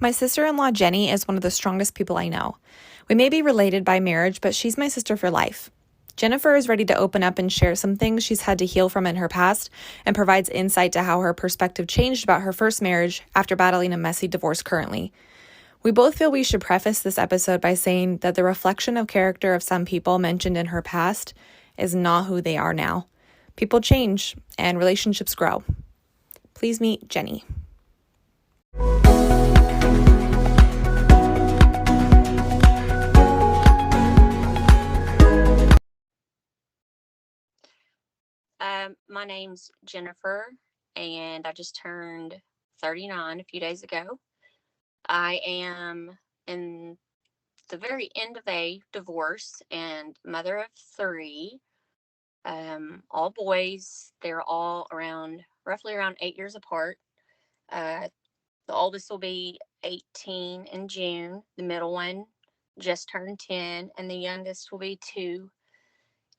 My sister-in-law Jenny is one of the strongest people I know. We may be related by marriage, but she's my sister for life. Jennifer is ready to open up and share some things she's had to heal from in her past and provides insight to how her perspective changed about her first marriage after battling a messy divorce currently. We both feel we should preface this episode by saying that the reflection of character of some people mentioned in her past is not who they are now. People change and relationships grow. Please meet Jenny. My name's Jennifer, and I just turned 39 a few days ago. I am in the very end of a divorce and mother of three, all boys. They're all roughly around 8 years apart. Uh, the oldest will be 18 in June. The middle one just turned 10, and the youngest will be 2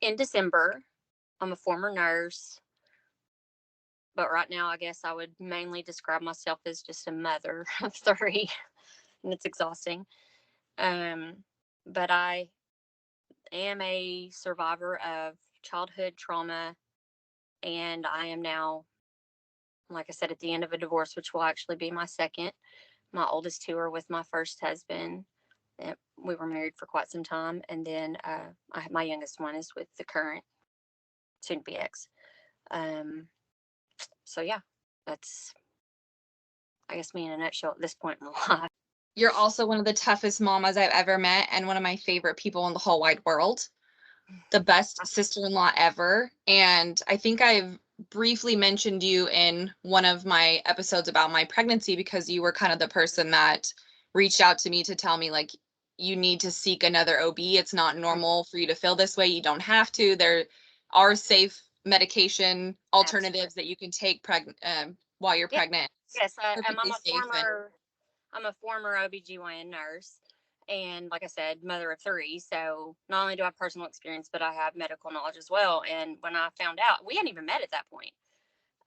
in December. I'm a former nurse, but right now I guess I would mainly describe myself as just a mother of three, and it's exhausting. Um, but I am a survivor of childhood trauma, and I am now, like I said, at the end of a divorce, which will actually be my second. My oldest two are with my first husband. We were married for quite some time, and then my youngest one is with the current soon to be ex. Um, so yeah, that's, I guess, me in a nutshell at this point in my life. You're also one of the toughest mamas I've ever met and one of my favorite people in the whole wide world. The best sister-in-law ever. And I think I've briefly mentioned you in one of my episodes about my pregnancy because you were kind of the person that reached out to me to tell me, like, you need to seek another OB. It's not normal for you to feel this way. You don't have to. There are safe medication alternatives that you can take while you're pregnant. Yes, Perfectly safe. I'm a former OBGYN nurse, and like I said, mother of three. So not only do I have personal experience, but I have medical knowledge as well. And when I found out, we hadn't even met at that point.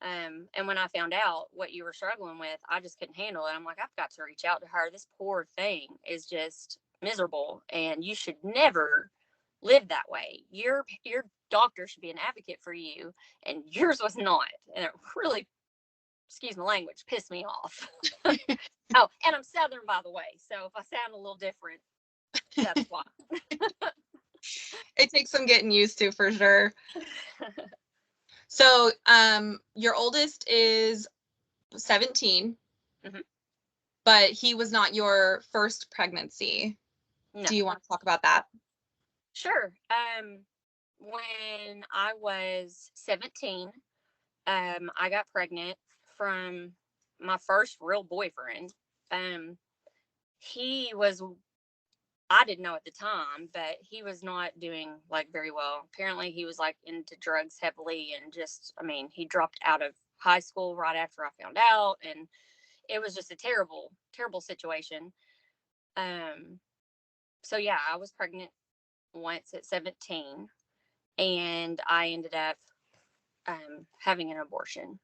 And when I found out what you were struggling with, I just couldn't handle it. I'm like, I've got to reach out to her. This poor thing is just miserable, and you should never live that way. Your doctor should be an advocate for you, and yours was not. And it really, excuse my language, pissed me off. Oh, and I'm Southern, by the way. So if I sound a little different, that's why. It takes some getting used to for sure. So, your oldest is 17, but he was not your first pregnancy. No. Do you want to talk about that? Sure. When I was 17, I got pregnant from my first real boyfriend. He was, I didn't know at the time, but he was not doing like very well. Apparently he was like into drugs heavily, and just, I mean, he dropped out of high school right after I found out, and it was just a terrible, terrible situation. So yeah, I was pregnant once at 17, and I ended up having an abortion.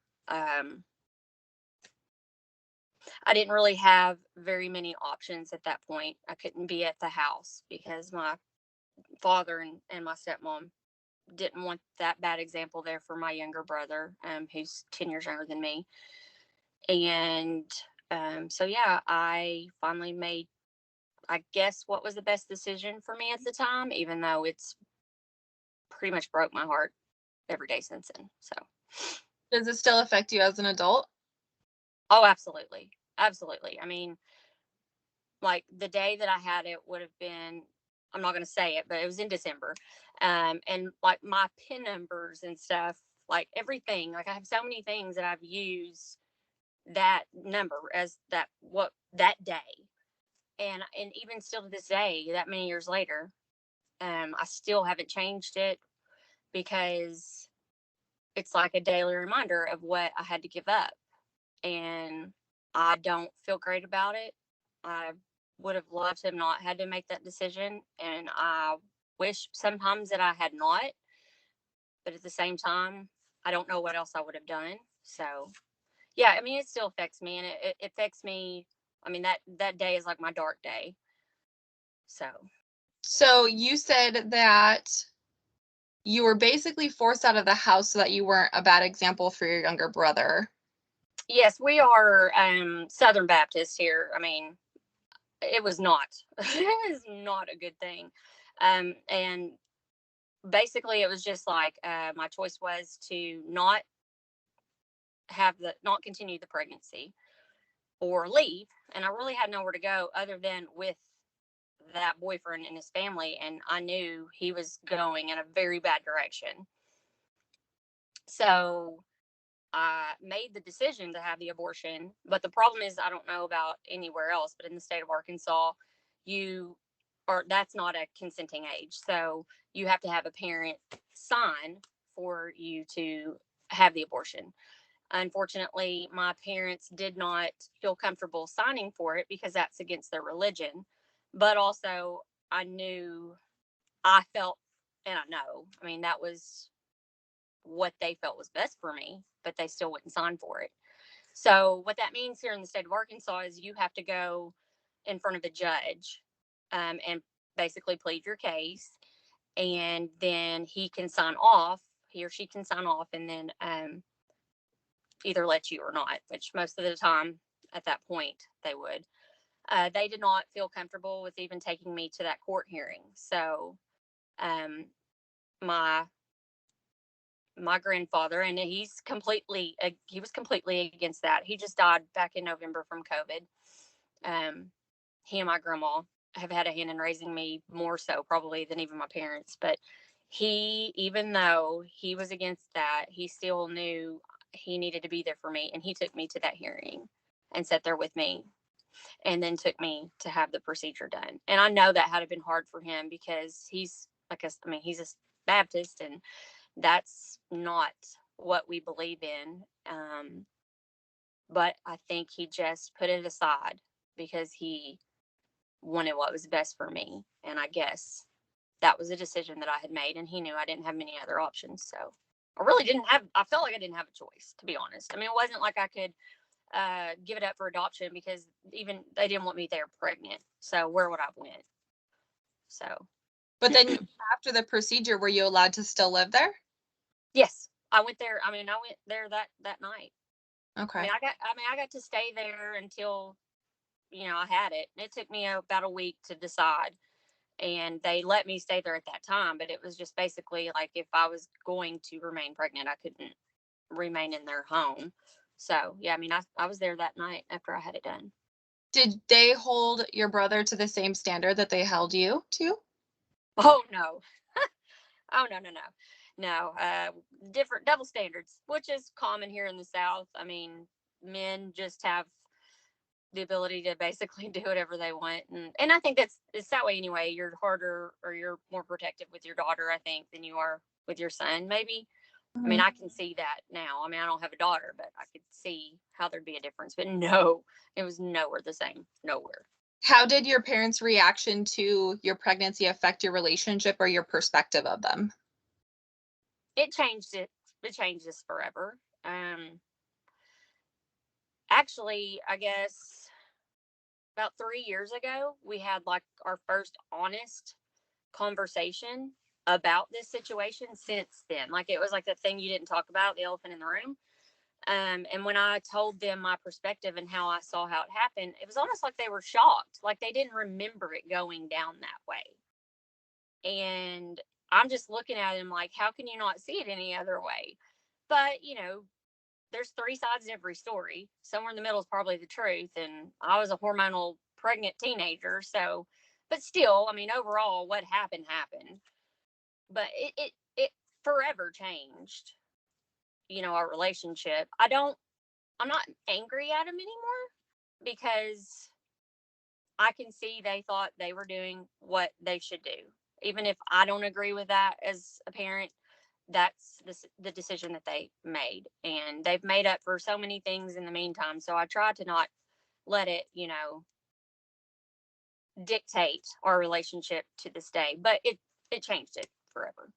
I didn't really have very many options at that point. I couldn't be at the house because my father and my stepmom didn't want that bad example there for my younger brother, who's 10 years younger than me. And so, yeah, I finally made, I guess, what was the best decision for me at the time, even though it's pretty much broke my heart every day since then. So, does it still affect you as an adult? Oh, absolutely. Absolutely. I mean, like the day that I had it would have been, I'm not going to say it, but it was in December. And like my PIN numbers and stuff, like everything, like I have so many things that I've used that number as that day. And even still to this day, that many years later, I still haven't changed it because it's like a daily reminder of what I had to give up. And I don't feel great about it. I would have loved to have not had to make that decision. And I wish sometimes that I had not. But at the same time, I don't know what else I would have done. So, yeah, I mean, it still affects me. And it affects me I mean, that day is like my dark day. So you said that you were basically forced out of the house so that you weren't a bad example for your younger brother. Yes, we are Southern Baptist here. I mean, it was not. It was not a good thing. And basically, it was just like my choice was to not continue the pregnancy or leave, and I really had nowhere to go other than with that boyfriend and his family, and I knew he was going in a very bad direction. So I made the decision to have the abortion. But the problem is, I don't know about anywhere else, but in the state of Arkansas, you or that's not a consenting age. So you have to have a parent sign for you to have the abortion. Unfortunately, my parents did not feel comfortable signing for it because that's against their religion. But also, I knew, I felt, and I know, I mean, that was what they felt was best for me, but they still wouldn't sign for it. So, what that means here in the state of Arkansas is you have to go in front of a judge and basically plead your case. And then he can sign off, he or she can sign off, and then either let you or not, which most of the time at that point they would. They did not feel comfortable with even taking me to that court hearing. So um, my my grandfather, and he was completely against that. He just died back in November from COVID. He and my grandma have had a hand in raising me more so probably than even my parents, but he, even though he was against that, he still knew he needed to be there for me, and he took me to that hearing and sat there with me and then took me to have the procedure done. And I know that had been hard for him because he's a Baptist, and that's not what we believe in. But I think he just put it aside because he wanted what was best for me. And I guess that was a decision that I had made, and he knew I didn't have many other options. So I felt like I didn't have a choice, to be honest. I mean, it wasn't like I could give it up for adoption because even they didn't want me there pregnant. So where would I have went? So. But then after the procedure, were you allowed to still live there? Yes, I went there. I mean, I went there that night. Okay. I got to stay there until, I had it. It took me about a week to decide, and they let me stay there at that time, but it was just basically like if I was going to remain pregnant, I couldn't remain in their home. So, yeah, I mean, I was there that night after I had it done. Did they hold your brother to the same standard that they held you to? Oh, no. Oh, no, no, no. No, different double standards, which is common here in the South. I mean, men just have the ability to basically do whatever they want. And I think it's that way anyway. You're harder, or you're more protective with your daughter, I think, than you are with your son, maybe. I mean, I can see that now. I mean, I don't have a daughter, but I could see how there'd be a difference. But no, it was nowhere the same. Nowhere. How did your parents' reaction to your pregnancy affect your relationship or your perspective of them? It changed it. It changed us forever. Actually, I guess about 3 years ago, we had like our first honest conversation about this situation since then. Like, it was like the thing you didn't talk about, the elephant in the room. And when I told them my perspective and how I saw how it happened, it was almost like they were shocked. Like they didn't remember it going down that way. And I'm just looking at them like, how can you not see it any other way? But, there's three sides to every story. Somewhere in the middle is probably the truth. And I was a hormonal pregnant teenager. So, but still, I mean, overall, what happened happened. But it forever changed, our relationship. I'm not angry at him anymore because I can see they thought they were doing what they should do. Even if I don't agree with that as a parent, that's the decision that they made. And they've made up for so many things in the meantime. So I try to not let it, dictate our relationship to this day. But it changed it forever.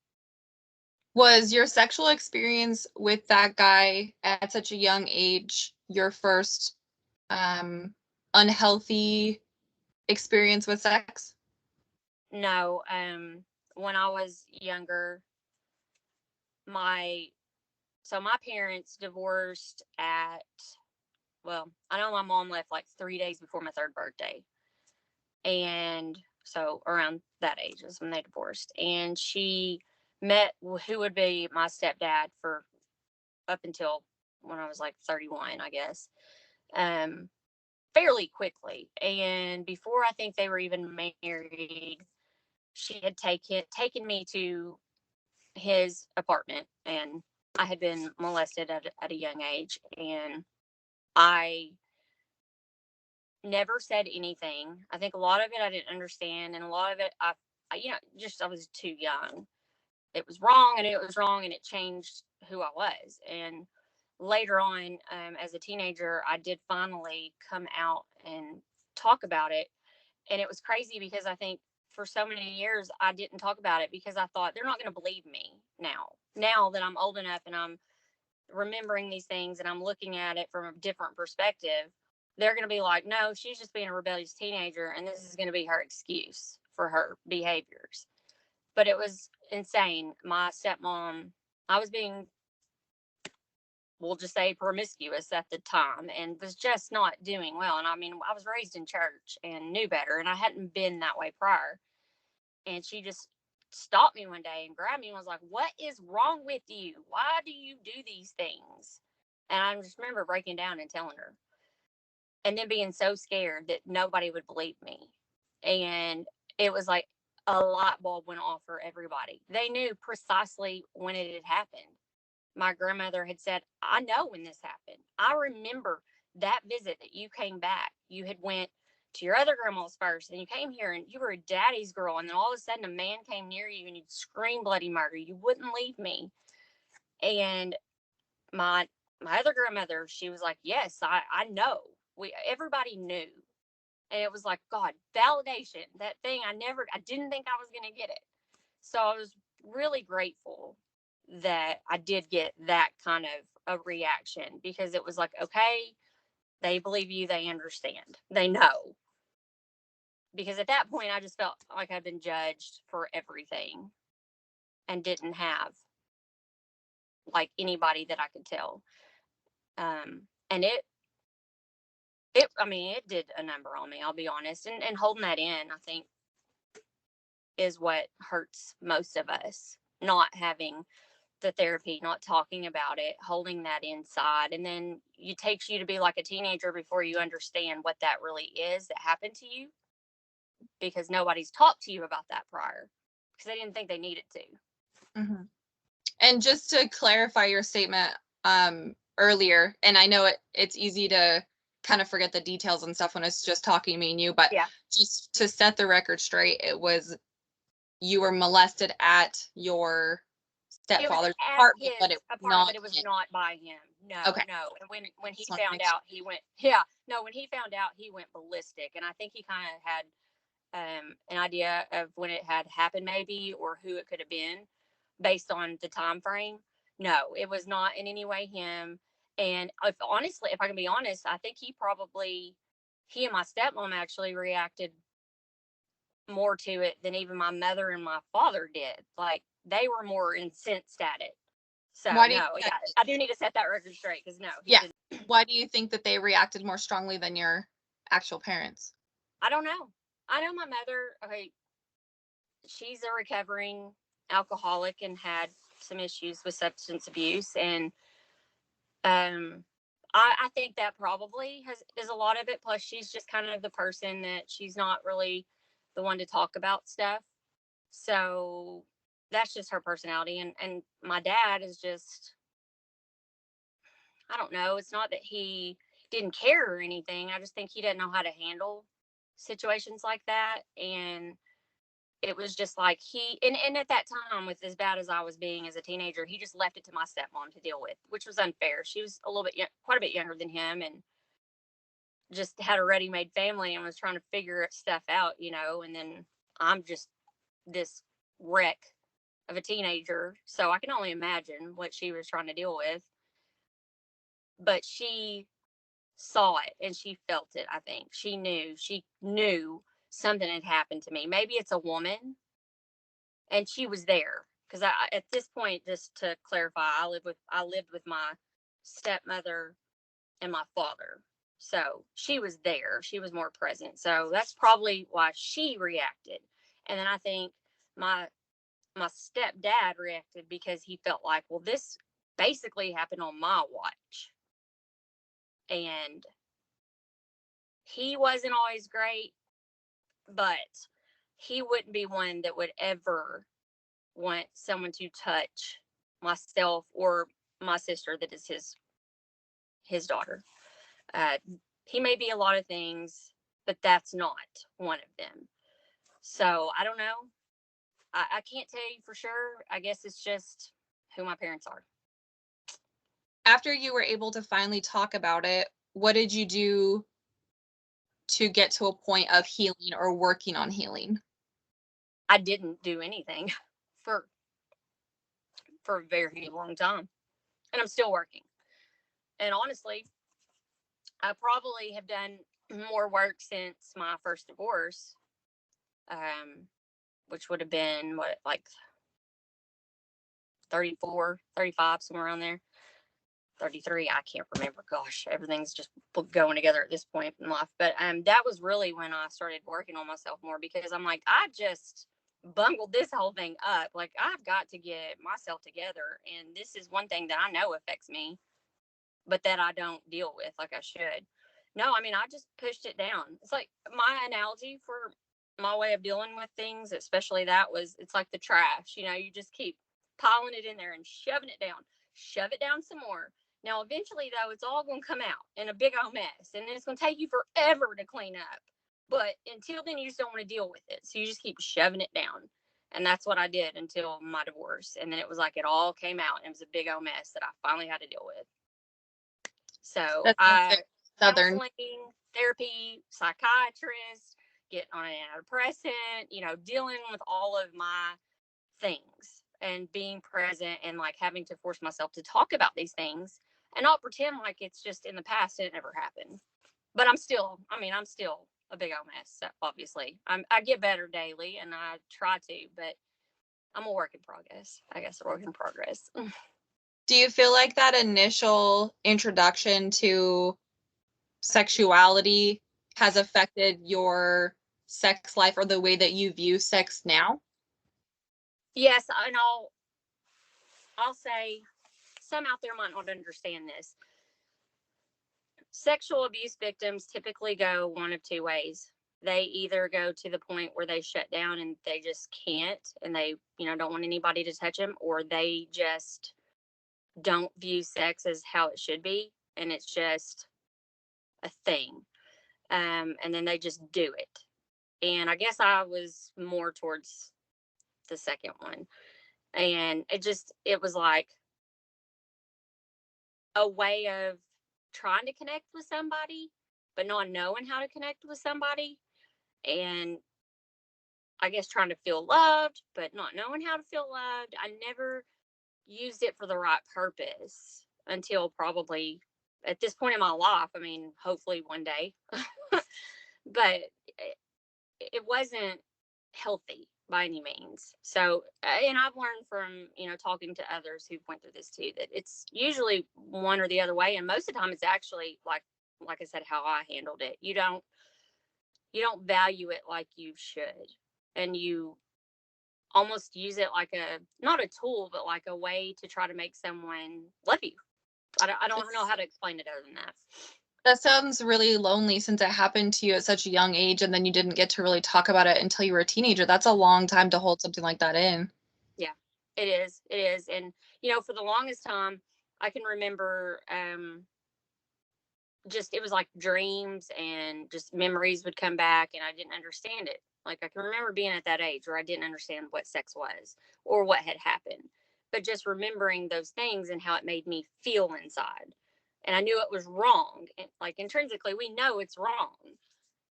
Was your sexual experience with that guy at such a young age your first unhealthy experience with sex? No, when I was younger, my my parents divorced at, well, I know my mom left like 3 days before my third birthday. And so around that age is when they divorced. And she met who would be my stepdad for up until when I was like 31, I guess, um, fairly quickly. And before I think they were even married, she had taken me to his apartment, and I had been molested at a young age. And I never said anything. I think a lot of it I didn't understand, and a lot of it I was too young. It was wrong, and it was wrong, and it changed who I was. And later on, as a teenager, I did finally come out and talk about it. And it was crazy because I think for so many years I didn't talk about it because I thought they're not going to believe me now. Now that I'm old enough and I'm remembering these things and I'm looking at it from a different perspective, they're going to be like, no, she's just being a rebellious teenager, and this is going to be her excuse for her behaviors. But it was insane. My stepmom, I was being, we'll just say, promiscuous at the time and was just not doing well. And I mean, I was raised in church and knew better, and I hadn't been that way prior. And she just stopped me one day and grabbed me and was like, what is wrong with you? Why do you do these things? And I just remember breaking down and telling her, and then being so scared that nobody would believe me. And it was like a light bulb went off for everybody. They knew precisely when it had happened. My grandmother had said, I know when this happened. I remember that visit that you came back. You had went to your other grandma's first, and you came here and you were a daddy's girl, and then all of a sudden a man came near you and you'd scream bloody murder. You wouldn't leave me. And my my other grandmother, she was like, yes, I know. Everybody knew. And it was like, God, validation, that thing I didn't think I was gonna get it. So I was really grateful that I did get that kind of a reaction, because it was like, okay, they believe you, they understand, they know. Because at that point I just felt like I'd been judged for everything and didn't have like anybody that I could tell. And it did a number on me, I'll be honest. And holding that in, I think, is what hurts most of us. Not having the therapy, not talking about it, holding that inside. And then it takes you to be like a teenager before you understand what that really is that happened to you, because nobody's talked to you about that prior because they didn't think they needed to. Mm-hmm. And just to clarify your statement earlier, and I know it's easy to kind of forget the details and stuff when it's just talking me and you, but Yeah. just to set the record straight, it was you were molested at your stepfather's apartment, but it was not but it was him. not by him. No, Okay. no. And when he Just wanted to found make sure. out, he went, yeah, no. When he found out, he went ballistic, and I think he kind of had an idea of when it had happened, maybe, or who it could have been, based on the time frame. No, it was not in any way him. And if I can be honest, I think he and my stepmom actually reacted more to it than even my mother and my father did. Like, they were more incensed at it. So Why do you no, yeah, I do need to set that record straight, because no, he yeah. didn't. Why do you think that they reacted more strongly than your actual parents? I don't know. I know my mother. Okay, she's a recovering alcoholic and had some issues with substance abuse, and um I think that probably is a lot of it. Plus, she's just kind of the person that she's not really the one to talk about stuff. So that's just her personality. And my dad is just, I don't know. It's not that he didn't care or anything. I just think he didn't know how to handle situations like that. And it was just like and at that time, with as bad as I was being as a teenager, he just left it to my stepmom to deal with, which was unfair. She was a little bit, quite a bit younger than him, and just had a ready-made family and was trying to figure stuff out, and then I'm just this wreck of a teenager. So I can only imagine what she was trying to deal with. But she saw it and she felt it. I think she knew something had happened to me. Maybe it's a woman, and she was there because I at this point, just to clarify, I lived with my stepmother and my father. So she was there. She was more present. So that's probably why she reacted. And then I think my my stepdad reacted because he felt like, well, this basically happened on my watch. And he wasn't always great, but he wouldn't be one that would ever want someone to touch myself or my sister that is his daughter. Uh, he may be a lot of things, but that's not one of them. So I don't know. I can't tell you for sure. I guess it's just who my parents are. After you were able to finally talk about it, what did you do to get to a point of healing or working on healing? I didn't do anything for a very long time, and I'm still working. And honestly, I probably have done more work since my first divorce, um, which would have been what, like 34, 35, somewhere around there. 33, I can't remember. Gosh, everything's just going together at this point in life. But that was really when I started working on myself more, because I'm like, I just bungled this whole thing up. Like, I've got to get myself together. And this is one thing that I know affects me, but that I don't deal with like I should. No, I mean, I just pushed it down. It's like my analogy for my way of dealing with things, especially that, was it's like the trash. You just keep piling it in there and shoving it down, shove it down some more. Now, eventually, though, it's all going to come out in a big old mess, and then it's going to take you forever to clean up. But until then, you just don't want to deal with it. So you just keep shoving it down. And that's what I did until my divorce. And then it was like it all came out, and it was a big old mess that I finally had to deal with. So That's I Southern. counseling, therapy, psychiatrist, getting on an antidepressant, dealing with all of my things and being present, and like having to force myself to talk about these things and not pretend like it's just in the past and it never happened. But I'm still a big old mess. So obviously, I get better daily, and I try to, but I'm a work in progress. I guess a work in progress. Do you feel like that initial introduction to sexuality has affected your sex life or the way that you view sex now? Yes, and I'll say some out there might not understand this. Sexual abuse victims typically go one of two ways. They either go to the point where they shut down and they just can't, and they, don't want anybody to touch them, or they just don't view sex as how it should be, and it's just a thing. And then they just do it. And I guess I was more towards the second one. And it was like a way of trying to connect with somebody, but not knowing how to connect with somebody. And I guess trying to feel loved, but not knowing how to feel loved. I never used it for the right purpose until probably at this point in my life. I mean, hopefully one day, but it wasn't healthy by any means. So, and I've learned from, talking to others who went through this too, that it's usually one or the other way. And most of the time it's actually like I said, how I handled it. You don't value it like you should. And you almost use it like not a tool, but like a way to try to make someone love you. I don't know how to explain it other than that. That sounds really lonely since it happened to you at such a young age and then you didn't get to really talk about it until you were a teenager. That's a long time to hold something like that in. Yeah, it is. It is. And, for the longest time, I can remember just it was like dreams and just memories would come back, and I didn't understand it. Like, I can remember being at that age where I didn't understand what sex was or what had happened, but just remembering those things and how it made me feel inside. And I knew it was wrong. And like intrinsically, we know it's wrong,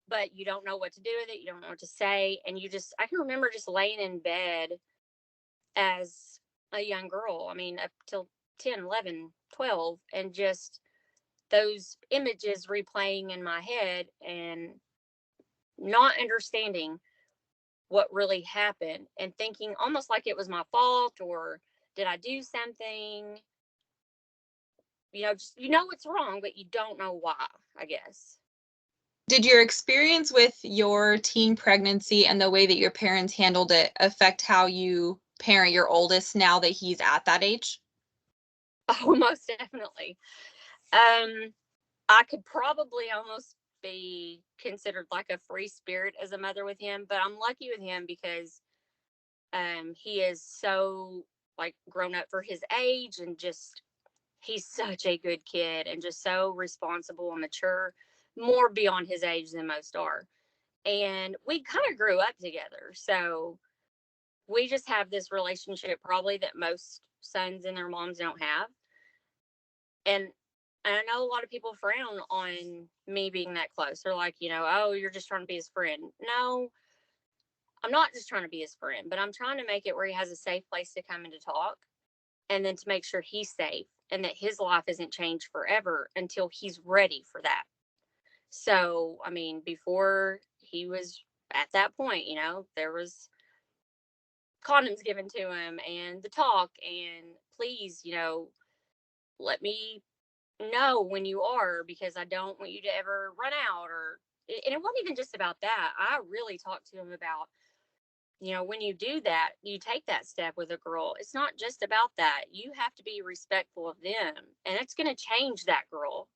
but you don't know what to do with it. You don't know what to say. And I can remember just laying in bed as a young girl. I mean, up till 10, 11, 12, and just those images replaying in my head and not understanding what really happened and thinking almost like it was my fault, or did I do something? Just it's wrong, but you don't know why, I guess. Did your experience with your teen pregnancy and the way that your parents handled it affect how you parent your oldest now that he's at that age? Oh, most definitely. I could probably almost be considered like a free spirit as a mother with him, but I'm lucky with him because he is so like grown up for his age, and just he's such a good kid and just so responsible and mature, more beyond his age than most are. And we kind of grew up together. So we just have this relationship probably that most sons and their moms don't have. And I know a lot of people frown on me being that close. They're like, oh, you're just trying to be his friend. No, I'm not just trying to be his friend, but I'm trying to make it where he has a safe place to come and to talk, and then to make sure he's safe and that his life isn't changed forever until he's ready for that. So, I mean, before he was at that point, there was condoms given to him and the talk, and please, let me know when you are, because I don't want you to ever run out. And it wasn't even just about that. I really talked to him about, when you do that, you take that step with a girl, it's not just about that. You have to be respectful of them, and it's going to change that girl.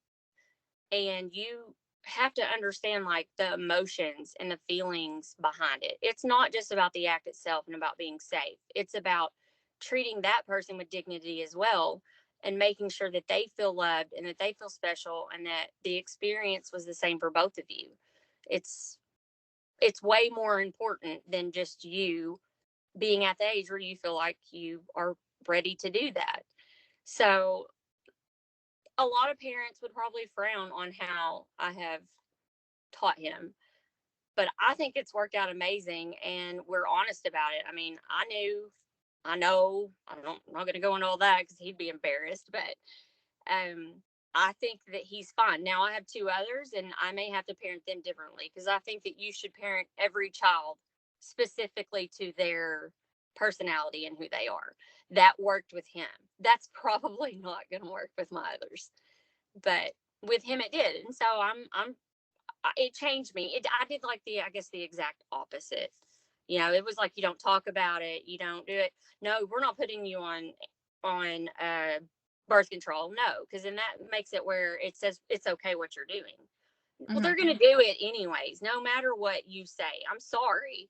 And you have to understand like the emotions and the feelings behind it. It's not just about the act itself and about being safe. It's about treating that person with dignity as well, and making sure that they feel loved and that they feel special, and that the experience was the same for both of you. It's way more important than just you being at the age where you feel like you are ready to do that. So a lot of parents would probably frown on how I have taught him, but I think it's worked out amazing, and we're honest about it. I mean, I know, I'm not going to go into all that because he'd be embarrassed, but I think that he's fine. Now I have two others, and I may have to parent them differently, because I think that you should parent every child specifically to their personality and who they are. That worked with him. That's probably not going to work with my others, but with him it did. And so it changed me. I did like I guess the exact opposite. It was like, you don't talk about it, you don't do it. No, we're not putting you on birth control. No, because then that makes it where it says it's okay what you're doing. Well, they're going to do it anyways, no matter what you say. I'm sorry,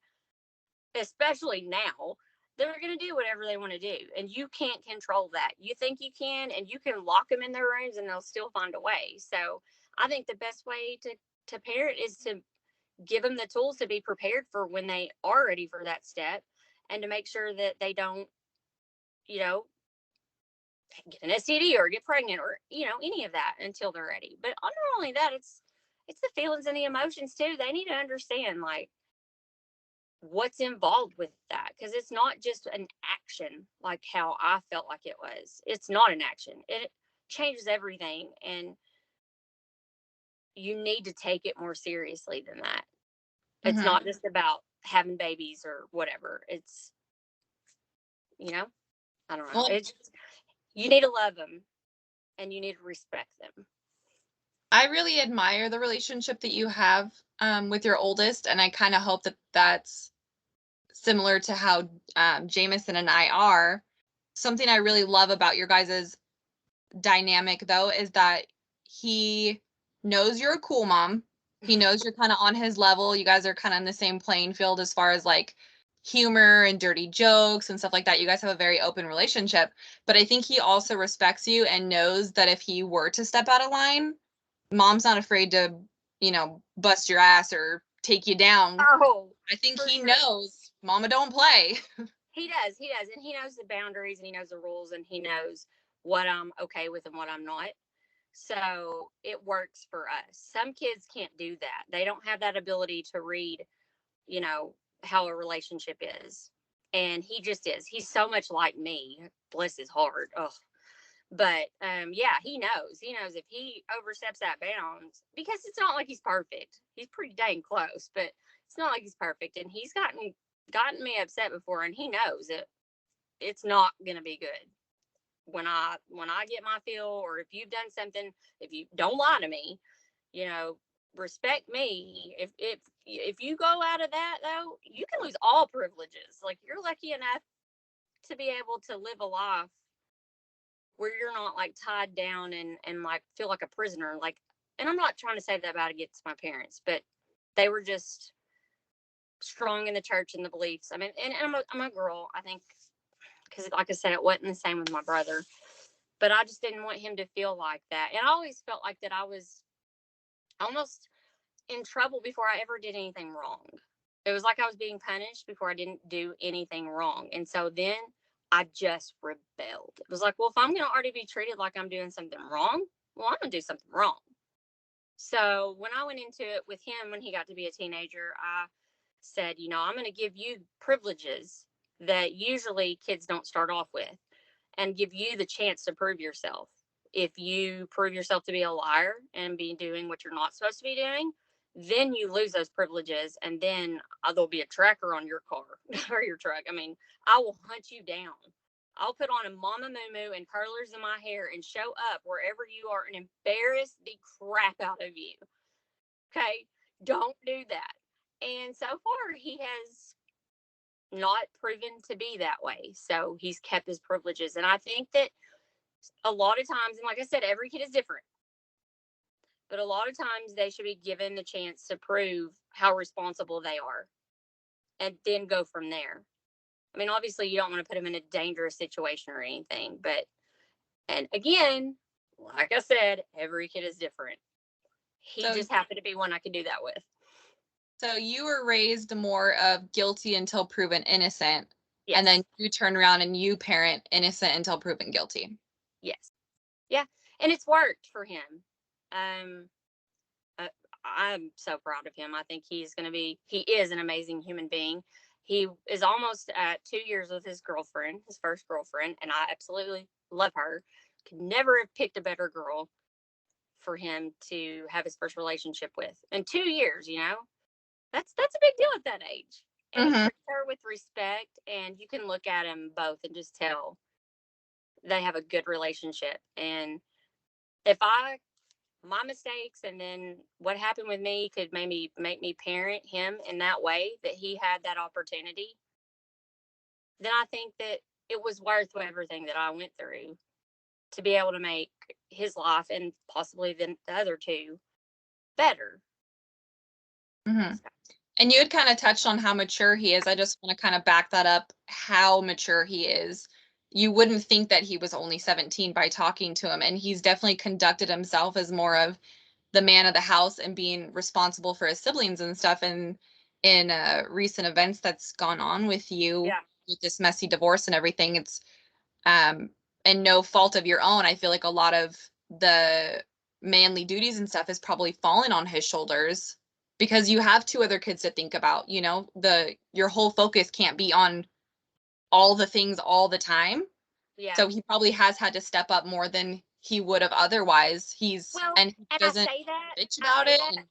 especially now. They're going to do whatever they want to do, and you can't control that. You think you can, and you can lock them in their rooms and they'll still find a way. So I think the best way to parent is to give them the tools to be prepared for when they are ready for that step, and to make sure that they don't, get an STD or get pregnant, or, any of that until they're ready. But not only that, it's the feelings and the emotions too. They need to understand like what's involved with that, because it's not just an action like how I felt like it was. It's not an action. It changes everything, and you need to take it more seriously than that. It's not just about having babies or whatever. It's, I don't know. Well, It's you need to love them, and you need to respect them. I really admire the relationship that you have with your oldest, and I kind of hope that that's similar to how Jameson and I are. Something I really love about your guys' dynamic, though, is that he knows you're a cool mom. He knows you're kind of on his level. You guys are kind of in the same playing field as far as like humor and dirty jokes and stuff like that. You guys have a very open relationship. But I think he also respects you and knows that if he were to step out of line, mom's not afraid to, bust your ass or take you down. Oh, I think he sure. knows mama don't play. He does. And he knows the boundaries, and he knows the rules, and he knows what I'm okay with and what I'm not. So it works for us. Some kids can't do that. They don't have that ability to read, how a relationship is. And he just is. He's so much like me. Bless his heart. Oh, But yeah, he knows. He knows if he oversteps that bounds, because it's not like he's perfect. He's pretty dang close, but it's not like he's perfect. And he's gotten me upset before, and he knows it. It's not gonna be good when I get my feel, or if you've done something. If you don't lie to me, you know, respect me. If you go out of that though, you can lose all privileges. Like, you're lucky enough to be able to live a life where you're not like tied down and like feel like a prisoner. Like, and I'm not trying to say that about against my parents, but they were just strong in the church and the beliefs. I mean, and I'm a girl, I think, because like I said, it wasn't the same with my brother, but I just didn't want him to feel like that. And I always felt like that I was almost in trouble before I ever did anything wrong. It was like I was being punished before I didn't do anything wrong. And so then I just rebelled. It was like, well, if I'm going to already be treated like I'm doing something wrong, well, I'm going to do something wrong. So when I went into it with him when he got to be a teenager, I said, I'm going to give you privileges that usually kids don't start off with, and give you the chance to prove yourself. If you prove yourself to be a liar and be doing what you're not supposed to be doing, then you lose those privileges, and then there'll be a tracker on your car or your truck. I mean, I will hunt you down. I'll put on a mama moo and curlers in my hair and show up wherever you are and embarrass the crap out of you. Okay? Don't do that. And so far, he has not proven to be that way. So he's kept his privileges. And I think that a lot of times, and like I said, every kid is different, but a lot of times they should be given the chance to prove how responsible they are and then go from there. I mean, obviously, you don't want to put them in a dangerous situation or anything, but, and again, like I said, every kid is different. He So, just happened to be one I could do that with. so you were raised more of guilty until proven innocent, and Yes. then you turn around and you parent innocent until proven guilty. Yes. Yeah. And it's worked for him. Um, uh, I'm so proud of him. I think he is an amazing human being. He is almost at 2 years with his girlfriend, his first girlfriend, and I absolutely love her. Could never have picked a better girl for him to have his first relationship with. In 2 years, that's a big deal at that age. And he Mm-hmm. treats her with respect, and you can look at them both and just tell they have a good relationship. And if my mistakes and then what happened with me could maybe make me parent him in that way, that he had that opportunity, then I think that it was worth everything that I went through to be able to make his life, and possibly the other two, better. Mm-hmm. So, And you had kind of touched on how mature he is. I just want to kind of back that up, how mature he is. You wouldn't think that he was only 17 by talking to him. And he's definitely conducted himself as more of the man of the house and being responsible for his siblings and stuff. And in recent events that's gone on with you, yeah. with this messy divorce and everything, it's and no fault of your own. I feel like a lot of the manly duties and stuff is probably fallen on his shoulders because you have two other kids to think about. Your whole focus can't be on all the things all the time. Yeah. So he probably has had to step up more than he would have otherwise. Well, And he and doesn't bitch about it. And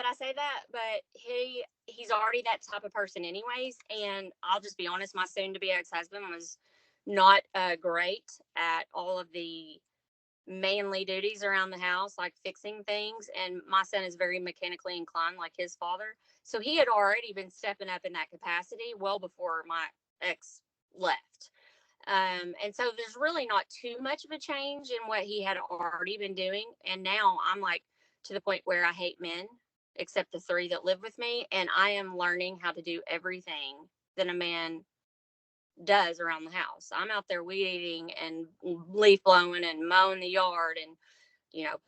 I say that, but he's already that type of person anyways. And I'll just be honest, my soon to be ex-husband was not great at all of the manly duties around the house, like fixing things. And my son is very mechanically inclined, like his father. So he had already been stepping up in that capacity well before my ex left. And so there's really not too much of a change in what he had already been doing. And now I'm like to the point where I hate men, except the three that live with me. And I am learning how to do everything that a man does around the house. I'm out there weed eating and leaf blowing and mowing the yard and,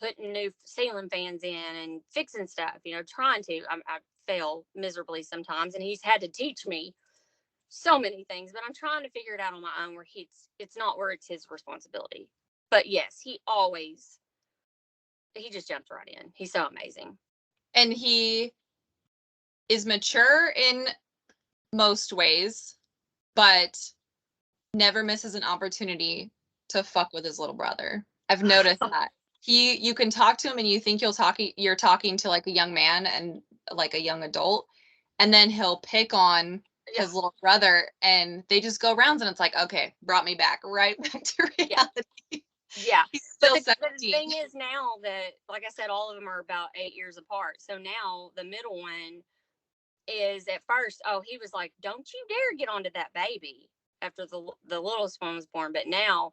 putting new ceiling fans in and fixing stuff, trying to. I fail miserably sometimes. And he's had to teach me so many things, but I'm trying to figure it out on my own where it's not where it's his responsibility. But yes, he just jumped right in. He's so amazing. and he is mature in most ways, but never misses an opportunity to fuck with his little brother. I've noticed that. You can talk to him and you think you're talking to like a young man and like a young adult, and then he'll pick on Yeah. his little brother and they just go rounds and it's like, okay, brought me back right back to reality. Yeah. He's But still the 17. thing is now that, like I said, all of them are about 8 years apart. So now the middle one is at first, oh, he was like, don't you dare get onto that baby after the littlest one was born. But now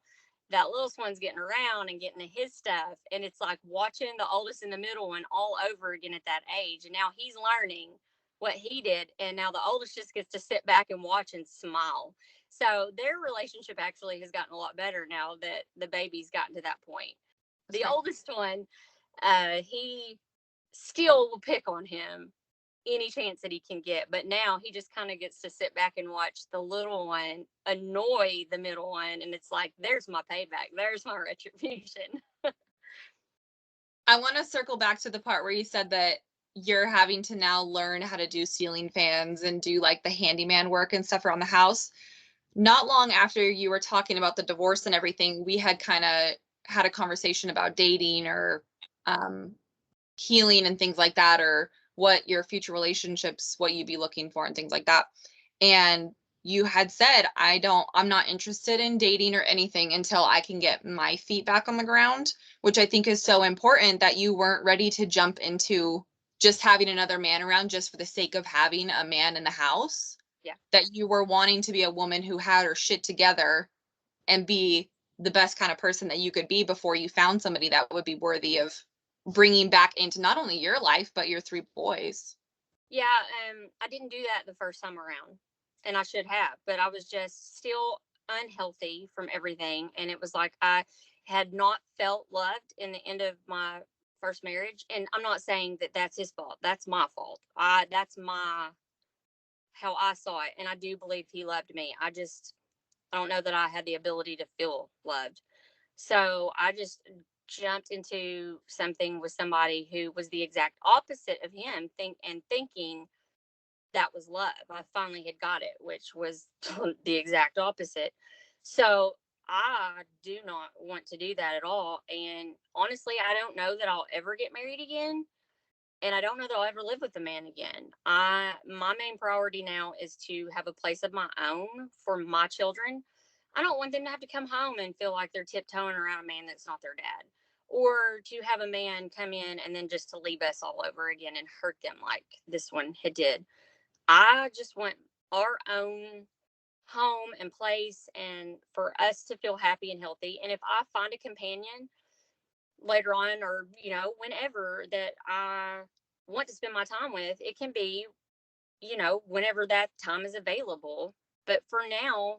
that littlest one's getting around and getting to his stuff. And it's like watching the oldest and the middle one all over again at that age. And now he's learning what he did. And now the oldest just gets to sit back and watch and smile. So their relationship actually has gotten a lot better now that the baby's gotten to that point. The oldest one, he still will pick on him any chance that he can get, but now he just kind of gets to sit back and watch the little one annoy the middle one, and it's like, there's my payback, there's my retribution. I want to circle back to the part where you said that you're having to now learn how to do ceiling fans and do like the handyman work and stuff around the house. Not long after you were talking about the divorce and everything, we had kind of had a conversation about dating or healing and things like that, or what your future relationships, what you'd be looking for and things like that. And you had said, I'm not interested in dating or anything until I can get my feet back on the ground, which I think is so important, that you weren't ready to jump into just having another man around just for the sake of having a man in the house. Yeah. That you were wanting to be a woman who had her shit together and be the best kind of person that you could be before you found somebody that would be worthy of bringing back into not only your life, but your 3 boys. Yeah, I didn't do that the first time around, and I should have, but I was just still unhealthy from everything, and it was like I had not felt loved in the end of my first marriage. And I'm not saying that that's his fault. That's my fault. That's my how I saw it, and I do believe he loved me. I don't know that I had the ability to feel loved. So I just jumped into something with somebody who was the exact opposite of him, thinking that was love. I finally had got it, which was the exact opposite. So I do not want to do that at all. And honestly, I don't know that I'll ever get married again. And I don't know that I'll ever live with a man again. My main priority now is to have a place of my own for my children. I don't want them to have to come home and feel like they're tiptoeing around a man that's not their dad, or to have a man come in and then just to leave us all over again and hurt them like this one had did. I just want our own home and place, and for us to feel happy and healthy. And if I find a companion later on, or whenever that I want to spend my time with, it can be whenever that time is available. But for now,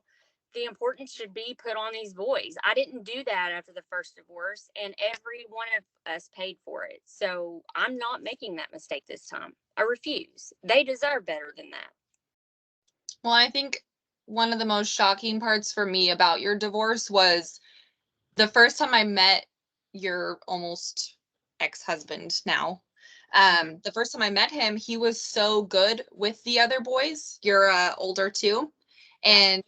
the importance should be put on these boys. I didn't do that after the first divorce, and every one of us paid for it. So I'm not making that mistake this time. I refuse. They deserve better than that. Well, I think one of the most shocking parts for me about your divorce was the first time I met your almost ex-husband now. The first time I met him, he was so good with the other boys. You're older too. And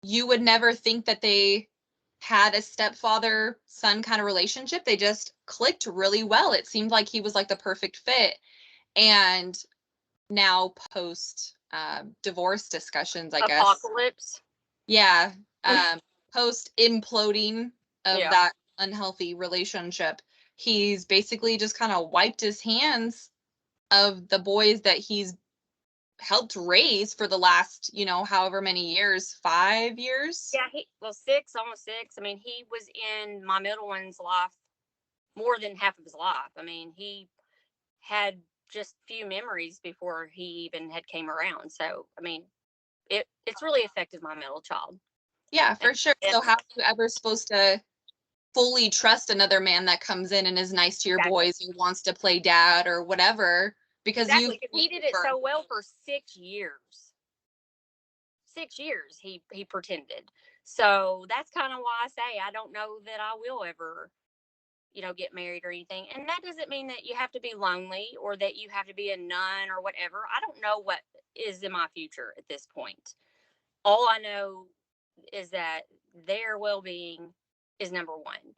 you would never think that they had a stepfather son kind of relationship. They just clicked really well. It seemed like he was like the perfect fit. And now post divorce discussions, I guess. Apocalypse. Yeah. Post imploding of Yeah. that unhealthy relationship, he's basically just kind of wiped his hands of the boys that he's helped raise for the last, however many years, 5 years. Yeah, six, almost six. I mean, he was in my middle one's life more than half of his life. I mean, he had just few memories before he even had came around. So, I mean, it's really affected my middle child. Yeah, for sure. And So how are you ever supposed to fully trust another man that comes in and is nice to your boys and wants to play dad or whatever? Because exactly, because he did it so well for 6 years. 6 years he pretended. So that's kind of why I say I don't know that I will ever get married or anything. And that doesn't mean that you have to be lonely or that you have to be a nun or whatever. I don't know what is in my future at this point. All I know is that their well-being is number one.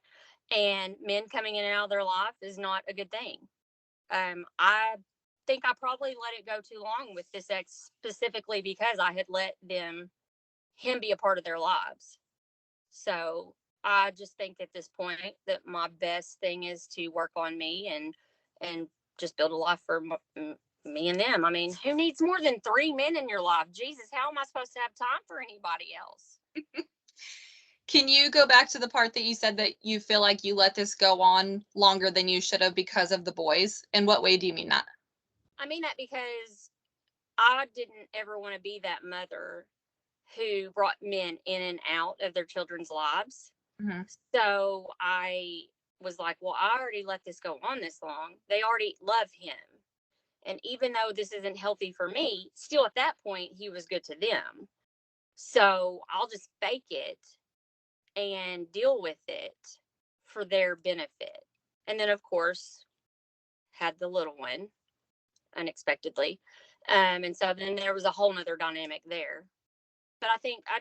And men coming in and out of their life is not a good thing. I think I probably let it go too long with this ex, specifically because I had let him be a part of their lives. So I just think at this point that my best thing is to work on me and just build a life for me and them. I mean, who needs more than 3 men in your life? Jesus, how am I supposed to have time for anybody else? Can you go back to the part that you said that you feel like you let this go on longer than you should have because of the boys? In what way do you mean that? I mean that because I didn't ever want to be that mother who brought men in and out of their children's lives. Mm-hmm. So I was like, well, I already let this go on this long. They already love him. And even though this isn't healthy for me, still at that point, he was good to them. So I'll just fake it and deal with it for their benefit. And then, of course, had the little one unexpectedly. And so then there was a whole nother dynamic there. But I think I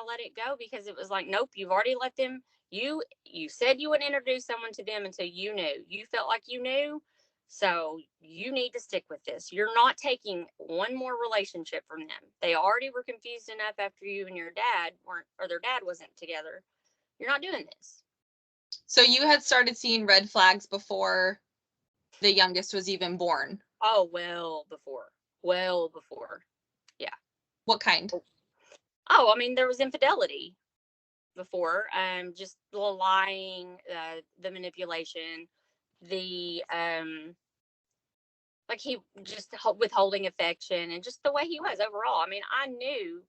let it go because it was like, nope, you've already let them. You said you would introduce someone to them until you knew. You felt like you knew. So you need to stick with this. You're not taking one more relationship from them. They already were confused enough after you and your dad weren't, or their dad wasn't together. You're not doing this. So you had started seeing red flags before the youngest was even born. Oh, well before. Well before. Yeah. What kind? Oh, I mean, there was infidelity before. Just the lying, the manipulation, the like he just withholding affection, and just the way he was overall. I mean, I knew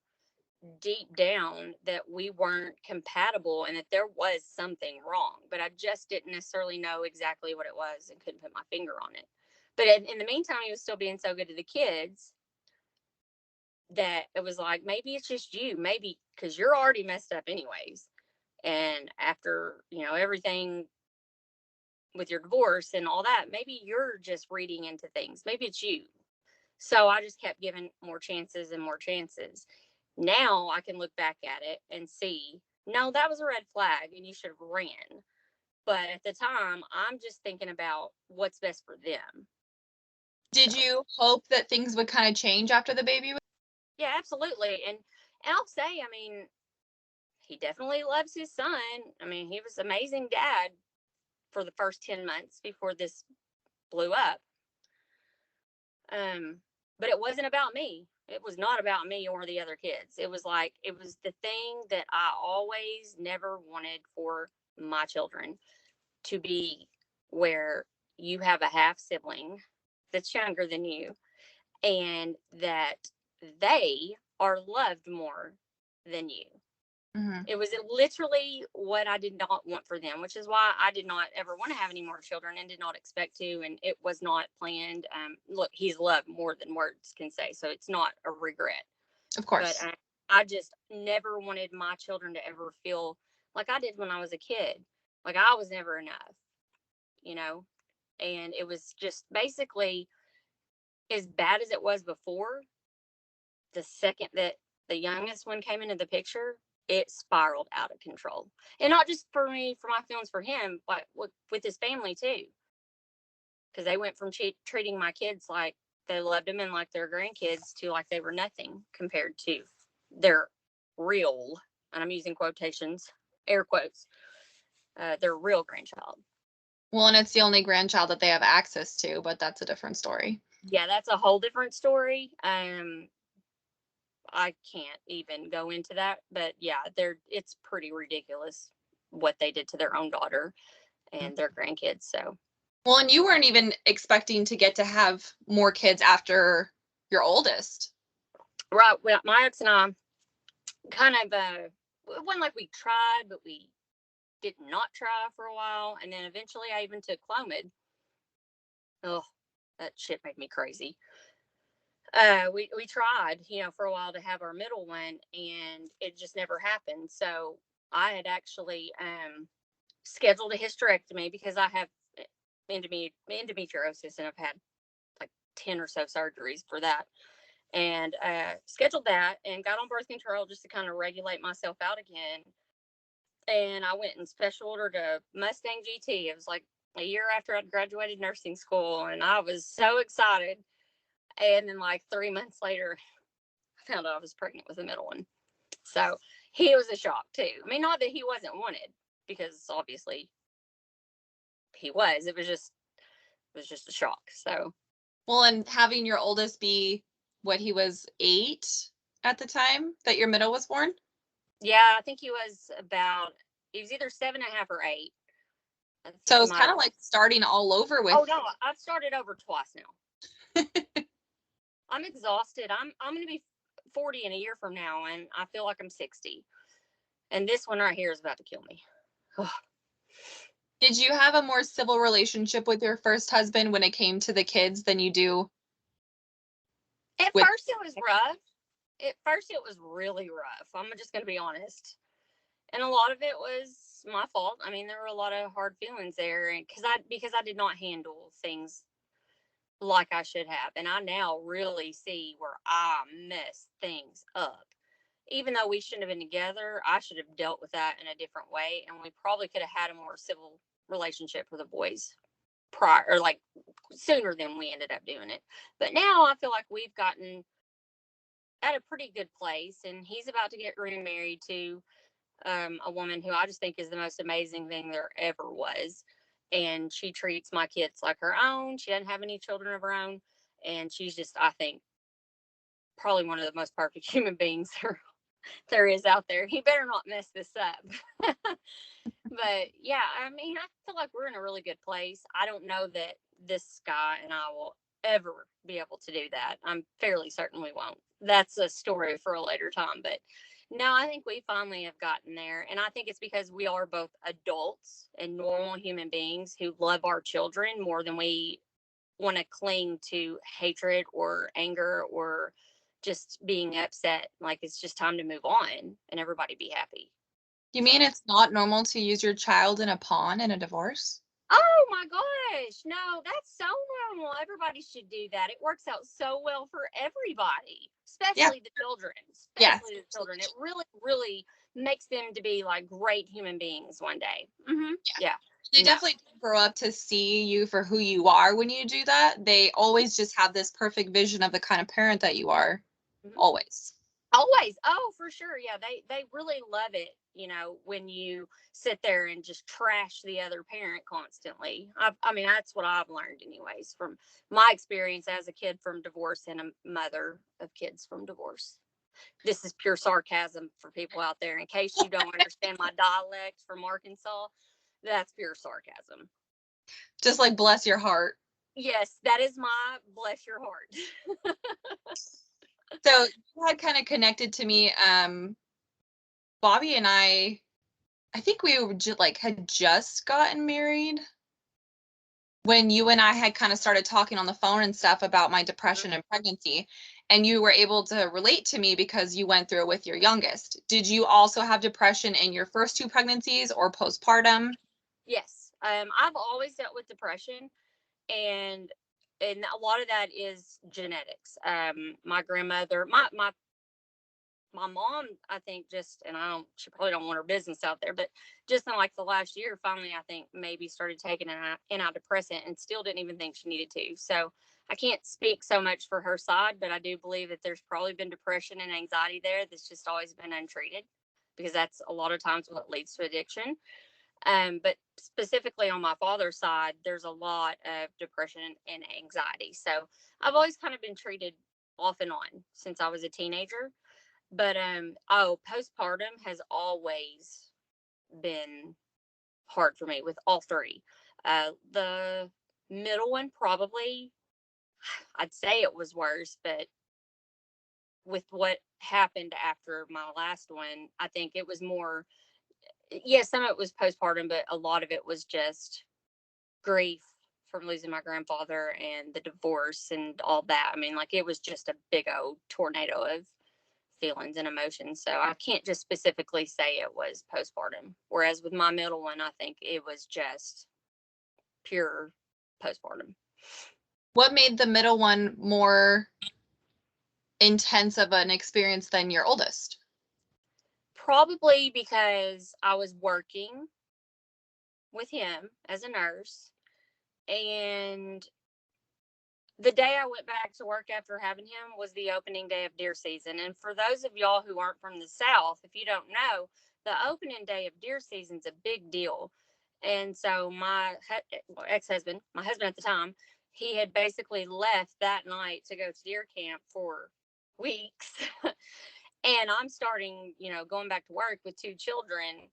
deep down that we weren't compatible and that there was something wrong, but I just didn't necessarily know exactly what it was and couldn't put my finger on it. But in the meantime, he was still being so good to the kids that it was like, maybe it's just you, maybe because you're already messed up anyways. And after, everything with your divorce and all that, maybe you're just reading into things. Maybe it's you. So I just kept giving more chances and more chances. Now I can look back at it and see, no, that was a red flag and you should have ran. But at the time, I'm just thinking about what's best for them. Did you hope that things would kind of change after the baby? Yeah, absolutely. And I'll say, I mean, he definitely loves his son. I mean, he was an amazing dad for the first 10 months before this blew up. But it wasn't about me. It was not about me or the other kids. It was the thing that I always never wanted for my children to be, where you have a half sibling that's younger than you and that they are loved more than you. Mm-hmm. It was literally what I did not want for them, which is why I did not ever want to have any more children and did not expect to. And it was not planned. Look, he's loved more than words can say. So it's not a regret. Of course. But I just never wanted my children to ever feel like I did when I was a kid. Like I was never enough, you know? And it was just basically as bad as it was before. The second that the youngest one came into the picture, it spiraled out of control. And not just for me, for my feelings for him, but with his family too. Because they went from treating my kids like they loved them and like their grandkids to like they were nothing compared to their real, and I'm using quotations, air quotes, their real grandchild. Well, and it's the only grandchild that they have access to, but that's a different story. Yeah, that's a whole different story. I can't even go into that, but yeah, it's pretty ridiculous what they did to their own daughter and their grandkids. So, well, and you weren't even expecting to get to have more kids after your oldest. right. Well, my ex and I kind of, it wasn't like we tried, but we did not try for a while. And then eventually I even took Clomid. Oh, that shit made me crazy. We tried, for a while to have our middle one, and it just never happened. So I had actually scheduled a hysterectomy because I have endometriosis, and I've had like 10 or so surgeries for that. And scheduled that and got on birth control just to kind of regulate myself out again. and I went and special ordered a Mustang GT. It was like a year after I'd graduated nursing school, and I was so excited. And then, like 3 months later, I found out I was pregnant with the middle one. So he was a shock too. I mean, not that he wasn't wanted, because obviously he was. It was just a shock. So Well, and having your oldest be what, he was 8 at the time that your middle was born? yeah, I think he was either 7.5 or 8. I think So he it's might kind have. of like starting all over with. Oh no, I've started over twice now. I'm exhausted. I'm going to be 40 in a year from now, and I feel like I'm 60. And this one right here is about to kill me. Did you have a more civil relationship with your first husband when it came to the kids than you do At with? first, it was rough. At first, it was really rough. I'm just going to be honest. And a lot of it was my fault. I mean, there were a lot of hard feelings there, and because I did not handle things like I should have, and I now really see where I messed things up. Even though we shouldn't have been together, I should have dealt with that in a different way, and we probably could have had a more civil relationship with the boys prior, or like sooner than we ended up doing it. But now I feel like we've gotten at a pretty good place, and he's about to get remarried to a woman who I just think is the most amazing thing there ever was. And she treats my kids like her own. She doesn't have any children of her own. And she's just, I think, probably one of the most perfect human beings there is out there. He better not mess this up. But yeah, I mean, I feel like we're in a really good place. I don't know that this guy and I will ever be able to do that. I'm fairly certain we won't. That's a story for a later time. But no, I think we finally have gotten there. And I think it's because we are both adults and normal human beings who love our children more than we want to cling to hatred or anger or just being upset. Like it's just time to move on and everybody be happy. You So. mean it's not normal to use your child in a pawn in a divorce? Oh my gosh. No, that's so normal. Everybody should do that. It works out so well for everybody, Yeah. especially the children. Yeah. Especially the children. It really, really makes them to be like great human beings one day. Yeah. They No. definitely grow up to see you for who you are when you do that. They always just have this perfect vision of the kind of parent that you are. Mhm. Always. Always. Oh, for sure. Yeah, they really love it, when you sit there and just trash the other parent constantly. I mean, that's what I've learned anyways from my experience as a kid from divorce and a mother of kids from divorce. This is pure sarcasm for people out there in case you don't understand my dialect from Arkansas. That's pure sarcasm. Just like bless your heart. Yes, that is my bless your heart. So you had kind of connected to me. Bobby and I think we were had just gotten married when you and I had kind of started talking on the phone and stuff about my depression and pregnancy. And you were able to relate to me because you went through it with your youngest. Did you also have depression in your first 2 pregnancies or postpartum? Yes. I've always dealt with depression, and a lot of that is genetics. My grandmother, my mom, I think and she probably don't want her business out there, but just in like the last year, finally, I think maybe started taking an antidepressant and still didn't even think she needed to. So I can't speak so much for her side, but I do believe that there's probably been depression and anxiety there that's just always been untreated, because that's a lot of times what leads to addiction. But specifically on my father's side, there's a lot of depression and anxiety. So I've always kind of been treated off and on since I was a teenager. But postpartum has always been hard for me with all 3. The middle one probably, I'd say it was worse, but with what happened after my last one, I think it was more. Yes, some of it was postpartum, but a lot of it was just grief from losing my grandfather and the divorce and all that. I mean, like it was just a big old tornado of feelings and emotions. So I can't just specifically say it was postpartum. Whereas with my middle one, I think it was just pure postpartum. What made the middle one more intense of an experience than your oldest? Probably because I was working with him as a nurse, and the day I went back to work after having him was the opening day of deer season. And for those of y'all who aren't from the South, if you don't know, the opening day of deer season is a big deal. And so my ex-husband, my husband at the time, he had basically left that night to go to deer camp for weeks. And I'm starting, going back to work with 2 children,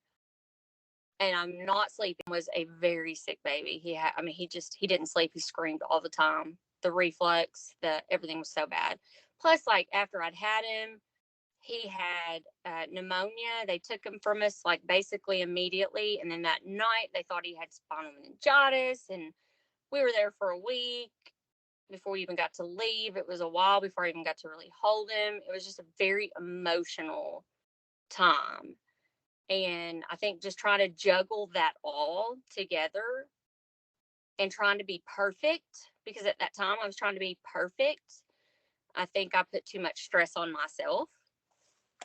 and I'm not sleeping. Was a very sick baby. He didn't sleep. He screamed all the time. The reflux, everything was so bad. Plus, like after I'd had him, he had pneumonia. They took him from us like basically immediately. And then that night they thought he had spinal meningitis, and we were there for a week before we even got to leave. It was a while before I even got to really hold him. It was just a very emotional time. And I think just trying to juggle that all together and trying to be perfect, because at that time I was trying to be perfect. I think I put too much stress on myself.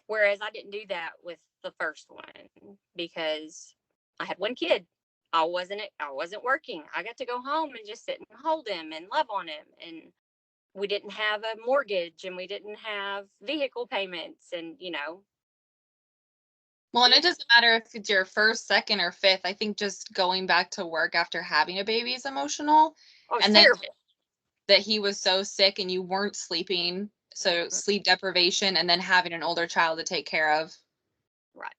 Whereas I didn't do that with the first one because I had one kid. I wasn't working. I got to go home and just sit and hold him and love on him. And we didn't have a mortgage, and we didn't have vehicle payments, and Well, and it doesn't matter if it's your first, second, or fifth. I think just going back to work after having a baby is emotional. oh, it's And then terrible. that he was so sick and you weren't sleeping, so sleep deprivation, and then having an older child to take care of Right.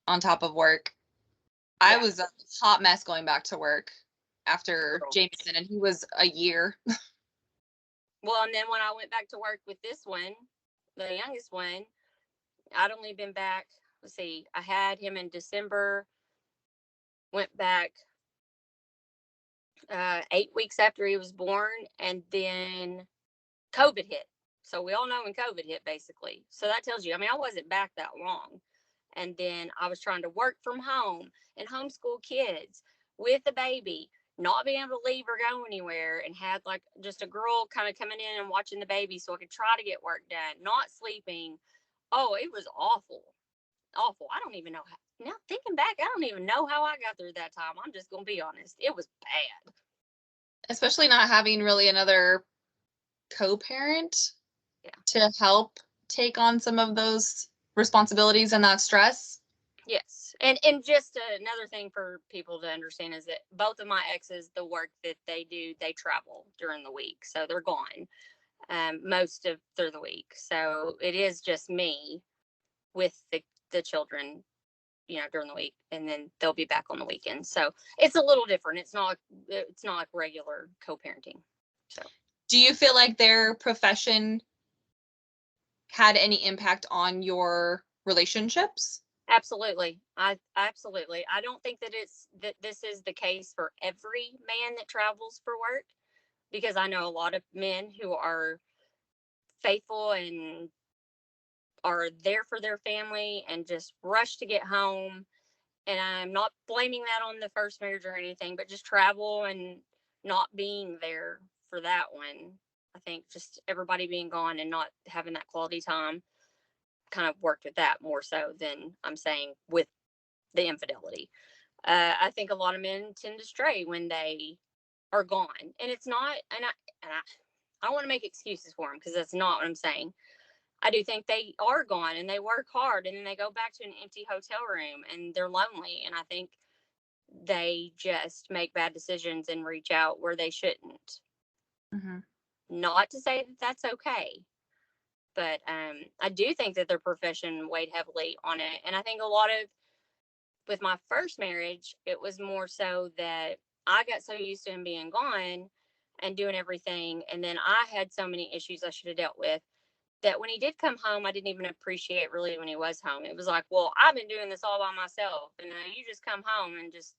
on top of work. Yeah. I was a hot mess going back to work after Girl. Jameson, and he was a year. Well, and then when I went back to work with this one, the youngest one, I'd only been back. Let's see, I had him in December, went back 8 weeks after he was born, and then COVID hit. So we all know when COVID hit, basically. So that tells you, I wasn't back that long. And then I was trying to work from home and homeschool kids with a baby, not being able to leave or go anywhere, and had like just a girl kind of coming in and watching the baby so I could try to get work done, not sleeping. Oh, it was awful. Awful. I don't even know how, now thinking back, I don't even know how I got through that time. I'm just going to be honest. It was bad. Especially not having really another co-parent to help take on some of those responsibilities and that stress. Yes. And just another thing for people to understand is that both of my exes, the work that they do, they travel during the week. So they're gone most of through the week. So it is just me with the children, during the week, and then they'll be back on the weekend. So it's a little different. It's not like regular co-parenting. So do you feel like their profession had any impact on your relationships? absolutely. I don't think that this is the case for every man that travels for work, because I know a lot of men who are faithful and are there for their family and just rush to get home. And I'm not blaming that on the first marriage or anything, but just travel and not being there for that one. I think just everybody being gone and not having that quality time kind of worked with that more so than I'm saying with the infidelity. I think a lot of men tend to stray when they are gone, and it's not. I don't want to make excuses for them, because that's not what I'm saying. I do think they are gone and they work hard, and then they go back to an empty hotel room and they're lonely. And I think they just make bad decisions and reach out where they shouldn't. Mm-hmm. Not to say that that's okay, but I do think that their profession weighed heavily on it. And I think a lot of, with my first marriage, it was more so that I got so used to him being gone and doing everything. And then I had so many issues I should have dealt with, that when he did come home, I didn't even appreciate really when he was home. It was like, well, I've been doing this all by myself, and you just come home and just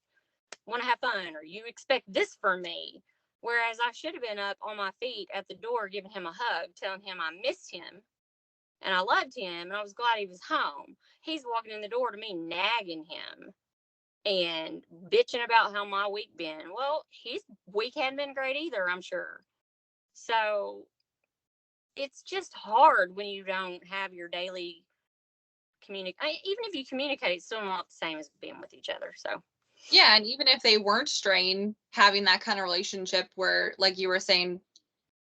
want to have fun, or you expect this from me. Whereas I should have been up on my feet at the door, giving him a hug, telling him I missed him and I loved him and I was glad he was home. He's walking in the door to me, nagging him and bitching about how my week been. Well, his week hadn't been great either, I'm sure. So it's just hard when you don't have your daily communicate. Even if you communicate, it's still not the same as being with each other. So Yeah, and even if they weren't strained, having that kind of relationship where, like you were saying,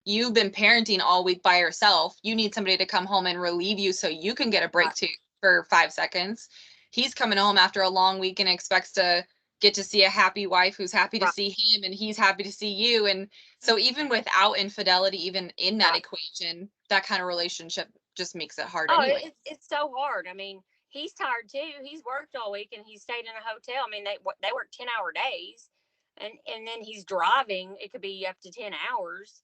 you've been parenting all week by yourself, you need somebody to come home and relieve you so you can get a break too for 5 seconds. He's coming home after a long week and expects to get to see a happy wife who's happy to see him, and he's happy to see you. And so even without infidelity, even in that equation, that kind of relationship just makes it hard anyway. It's so hard. I mean, he's tired too. He's worked all week and he stayed in a hotel. I mean, they work 10-hour days, and then he's driving. It could be up to 10 hours.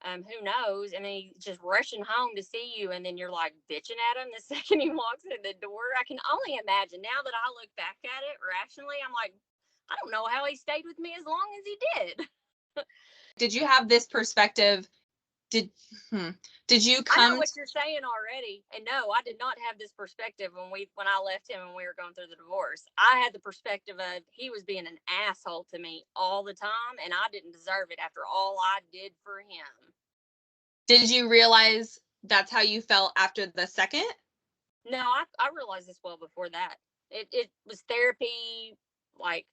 Who knows? And then he's just rushing home to see you, and then you're like bitching at him the second he walks in the door. I can only imagine. Now that I look back at it rationally, I'm like, I don't know how he stayed with me as long as he did. Did you have this perspective? Did you come? I know what you're saying already. And no, I did not have this perspective when I left him and we were going through the divorce. I had the perspective of he was being an asshole to me all the time, and I didn't deserve it after all I did for him. Did you realize that's how you felt after the second? No, I realized this well before that. It was therapy, like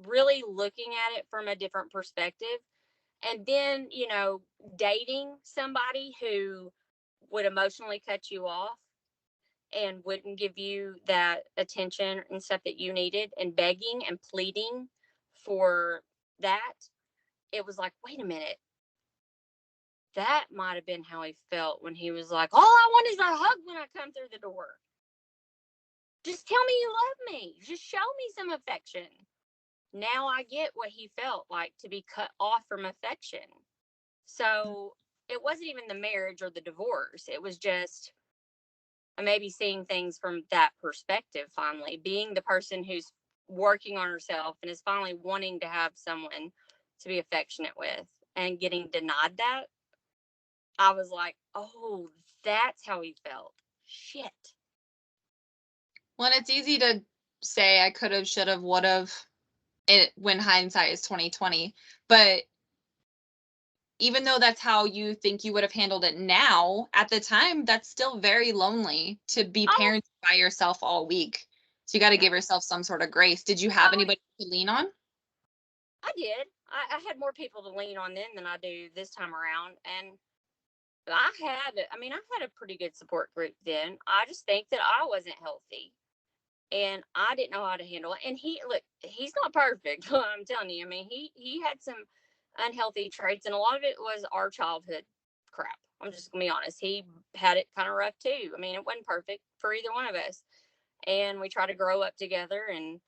really looking at it from a different perspective. And then, dating somebody who would emotionally cut you off and wouldn't give you that attention and stuff that you needed, and begging and pleading for that, it was like, wait a minute. That might have been how he felt when he was like, all I want is a hug when I come through the door. Just tell me you love me. Just show me some affection. Now I get what he felt like to be cut off from affection. So it wasn't even the marriage or the divorce. It was just maybe seeing things from that perspective, finally, being the person who's working on herself and is finally wanting to have someone to be affectionate with, and getting denied that. I was like, oh, that's how he felt. Shit. Well, it's easy to say I could have, should have, would have, when hindsight is 2020. But even though that's how you think you would have handled it now, at the time, that's still very lonely to be parenting by yourself all week. So you got to give yourself some sort of grace. Did you have anybody to lean on? I did. I had more people to lean on then than I do this time around. And I had a pretty good support group then. I just think that I wasn't healthy and I didn't know how to handle it. And he's not perfect. I'm telling you. I mean, he had some unhealthy traits, and a lot of it was our childhood crap. I'm just gonna be honest. He had it kind of rough too. I mean, it wasn't perfect for either one of us. And we try to grow up together and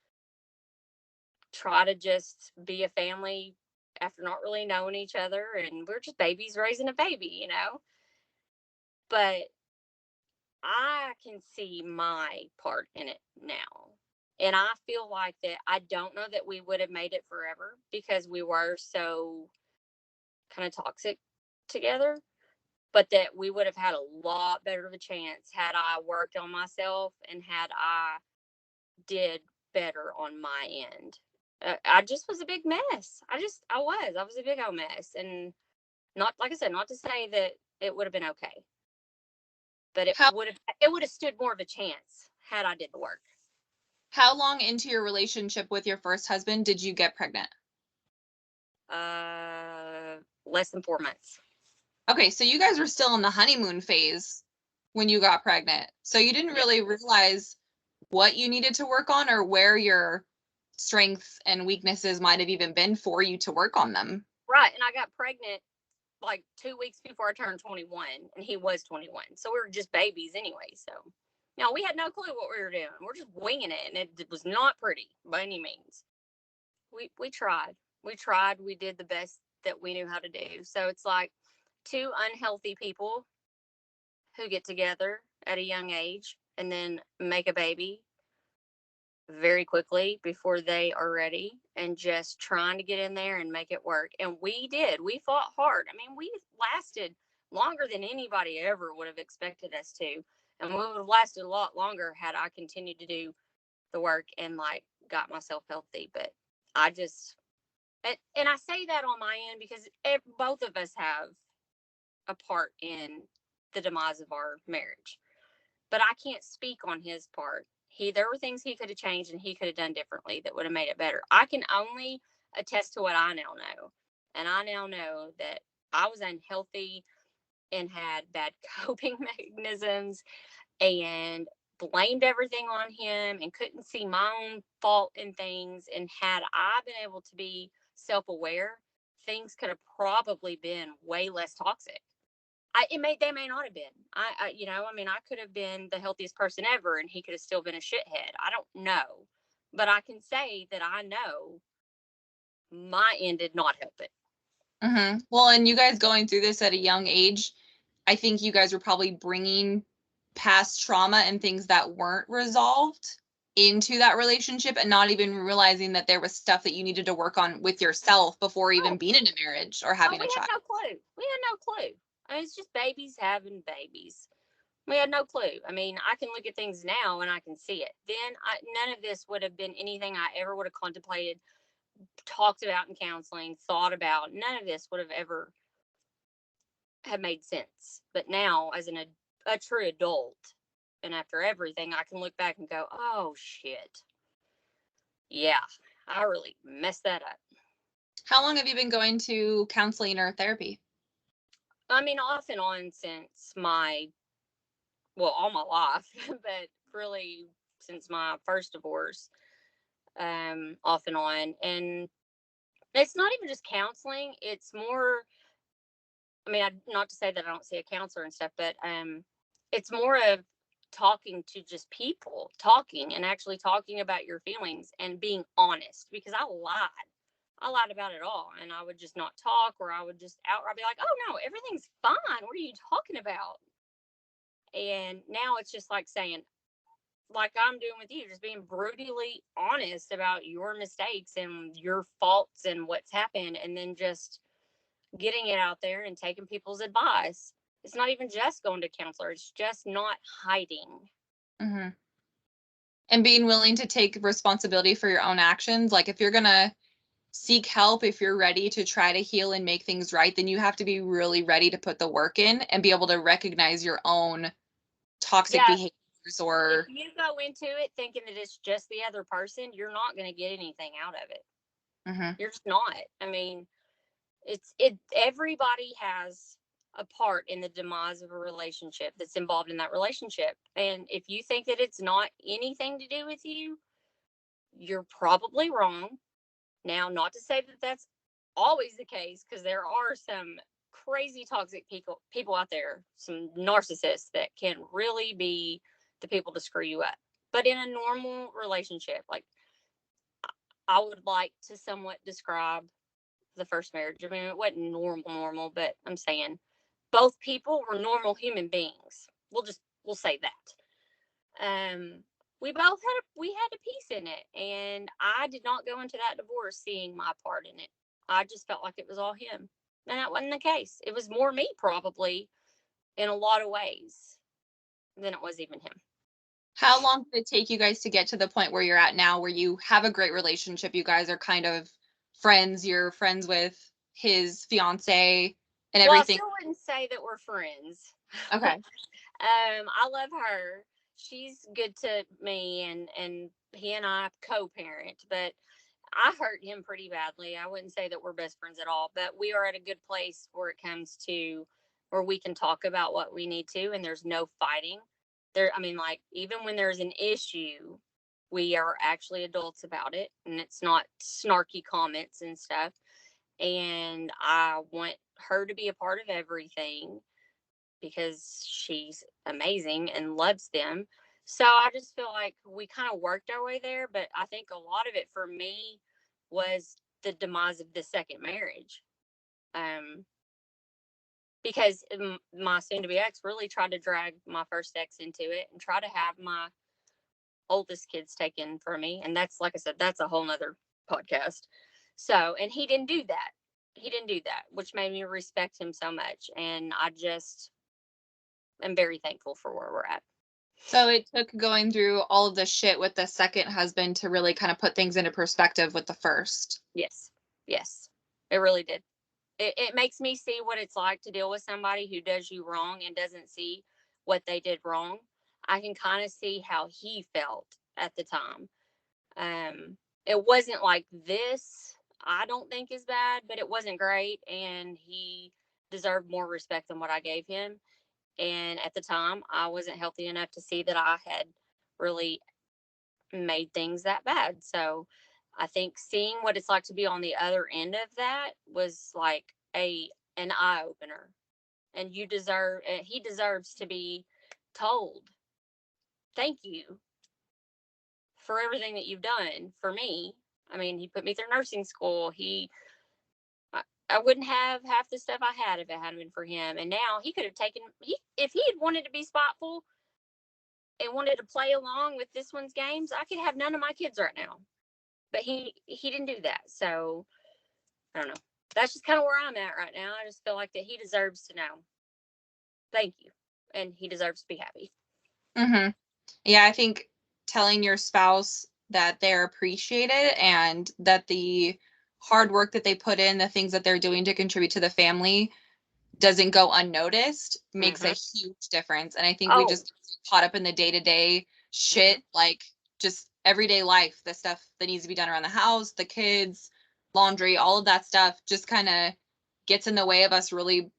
try to just be a family after not really knowing each other. And we're just babies raising a baby. But I can see my part in it now. And I feel like that I don't know that we would have made it forever because we were so kind of toxic together, but that we would have had a lot better of a chance had I worked on myself and had I did better on my end. I just was a big mess. I was a big old mess. And not, like I said, not to say that it would have been okay, but it would have stood more of a chance had I did the work. How long into your relationship with your first husband did you get pregnant? Less than 4 months. Okay, so you guys were still in the honeymoon phase when you got pregnant. So you didn't really realize what you needed to work on or where your strengths and weaknesses might have even been for you to work on them. Right. And I got pregnant like 2 weeks before I turned 21, and he was 21. So we were just babies anyway. So, we had no clue what we were doing. We're just winging it, and it was not pretty by any means. We tried. We tried. We did the best that we knew how to do. So it's like two unhealthy people who get together at a young age and then make a baby very quickly before they are ready, and just trying to get in there and make it work. And we did. We fought hard. I mean, we lasted longer than anybody ever would have expected us to. And we would have lasted a lot longer had I continued to do the work and got myself healthy. But I just, and I say that on my end because both of us have a part in the demise of our marriage. but I can't speak on his part. There were things he could have changed and he could have done differently that would have made it better. I can only attest to what I now know. And I now know that I was unhealthy and had bad coping mechanisms and blamed everything on him and couldn't see my own fault in things. And had I been able to be self-aware, things could have probably been way less toxic. They may not have been. I could have been the healthiest person ever, and he could have still been a shithead. I don't know, but I can say that I know my end did not help it. Well, and you guys going through this at a young age, I think you guys were probably bringing past trauma and things that weren't resolved into that relationship and not even realizing that there was stuff that you needed to work on with yourself before even being in a marriage or having a child. We had no clue. We had no clue. I mean, it's just babies having babies. We had no clue. I mean, I can look at things now and I can see it. Then none of this would have been anything I ever would have contemplated, talked about in counseling, thought about. None of this would have ever have made sense. But now, as a true adult, and after everything, I can look back and go, oh, shit. Yeah, I really messed that up. How long have you been going to counseling or therapy? I mean, off and on since all my life, but really since my first divorce, off and on. And it's not even just counseling. It's more, not to say that I don't see a counselor and stuff, but it's more of talking to just people, talking and actually talking about your feelings and being honest, because I lied about it all, and I would just not talk, or I would just outright be like, oh no, everything's fine, what are you talking about? And now it's just like saying, like I'm doing with you, just being brutally honest about your mistakes and your faults and what's happened, and then just getting it out there and taking people's advice. It's not even just going to counselor, it's just not hiding. Mm-hmm. And being willing to take responsibility for your own actions. Like if you're going to seek help, if you're ready to try to heal and make things right, then you have to be really ready to put the work in and be able to recognize your own toxic behaviors. Or if you go into it thinking that it's just the other person, you're not going to get anything out of it. Mm-hmm. You're just not. I mean, everybody has a part in the demise of a relationship that's involved in that relationship. And if you think that it's not anything to do with you, you're probably wrong. Now, not to say that that's always the case, because there are some crazy toxic people out there, some narcissists that can really be the people to screw you up. But in a normal relationship, like, I would like to somewhat describe the first marriage. I mean, it wasn't normal, but I'm saying both people were normal human beings. We'll say that. We had a piece in it, and I did not go into that divorce seeing my part in it. I just felt like it was all him, and that wasn't the case. It was more me, probably, in a lot of ways, than it was even him. How long did it take you guys to get to the point where you're at now, where you have a great relationship? You guys are kind of friends. You're friends with his fiance and everything. Well, I still wouldn't say that we're friends. Okay. I love her. She's good to me, and he and I co-parent, but I hurt him pretty badly. I wouldn't say that we're best friends at all, but we are at a good place where it comes to where we can talk about what we need to, and there's no fighting. Like, even when there's an issue, we are actually adults about it, and it's not snarky comments and stuff. And I want her to be a part of everything because she's amazing and loves them. So I just feel like we kind of worked our way there, but I think a lot of it for me was the demise of the second marriage. Because my soon-to-be ex really tried to drag my first ex into it and try to have my oldest kids taken from me. And that's, like I said, that's a whole nother podcast. So, and he didn't do that. He didn't do that, which made me respect him so much. And I just am very thankful for where we're at. So it took going through all of the shit with the second husband to really kind of put things into perspective with the first. Yes. It really did. It makes me see what it's like to deal with somebody who does you wrong and doesn't see what they did wrong. I can kind of see how he felt at the time. It wasn't like this, I don't think is bad, but it wasn't great. And he deserved more respect than what I gave him. And at the time, I wasn't healthy enough to see that I had really made things that bad. So I think seeing what it's like to be on the other end of that was like an eye opener. And he deserves to be told thank you for everything that you've done for me. I mean, he put me through nursing school. I wouldn't have half the stuff I had if it hadn't been for him. And now he could have if he had wanted to be spiteful and wanted to play along with this one's games, I could have none of my kids right now. But he didn't do that. So I don't know. That's just kind of where I'm at right now. I just feel like that he deserves to know. Thank you. And he deserves to be happy. Mm-hmm. Yeah, I think telling your spouse that they're appreciated and that the hard work that they put in, the things that they're doing to contribute to the family doesn't go unnoticed makes a huge difference. And I think we just get caught up in the day-to-day shit, like just everyday life, the stuff that needs to be done around the house, the kids, laundry, all of that stuff just kind of gets in the way of us really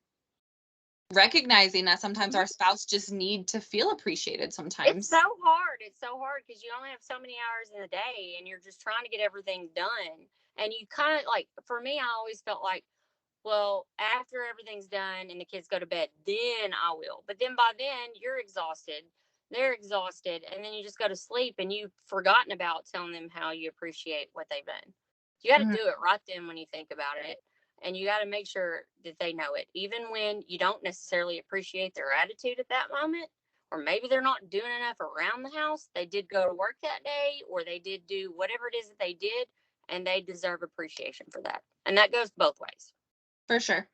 recognizing that sometimes our spouse just need to feel appreciated sometimes. It's so hard. It's so hard because you only have so many hours in the day and you're just trying to get everything done. And you kind of like, for me, I always felt like, well, after everything's done and the kids go to bed, then I will. But then by then, you're exhausted. They're exhausted. And then you just go to sleep and you've forgotten about telling them how you appreciate what they've done. You got to do it right then when you think about it. And you got to make sure that they know it. Even when you don't necessarily appreciate their attitude at that moment, or maybe they're not doing enough around the house, they did go to work that day, or they did do whatever it is that they did, and they deserve appreciation for that. And that goes both ways. For sure.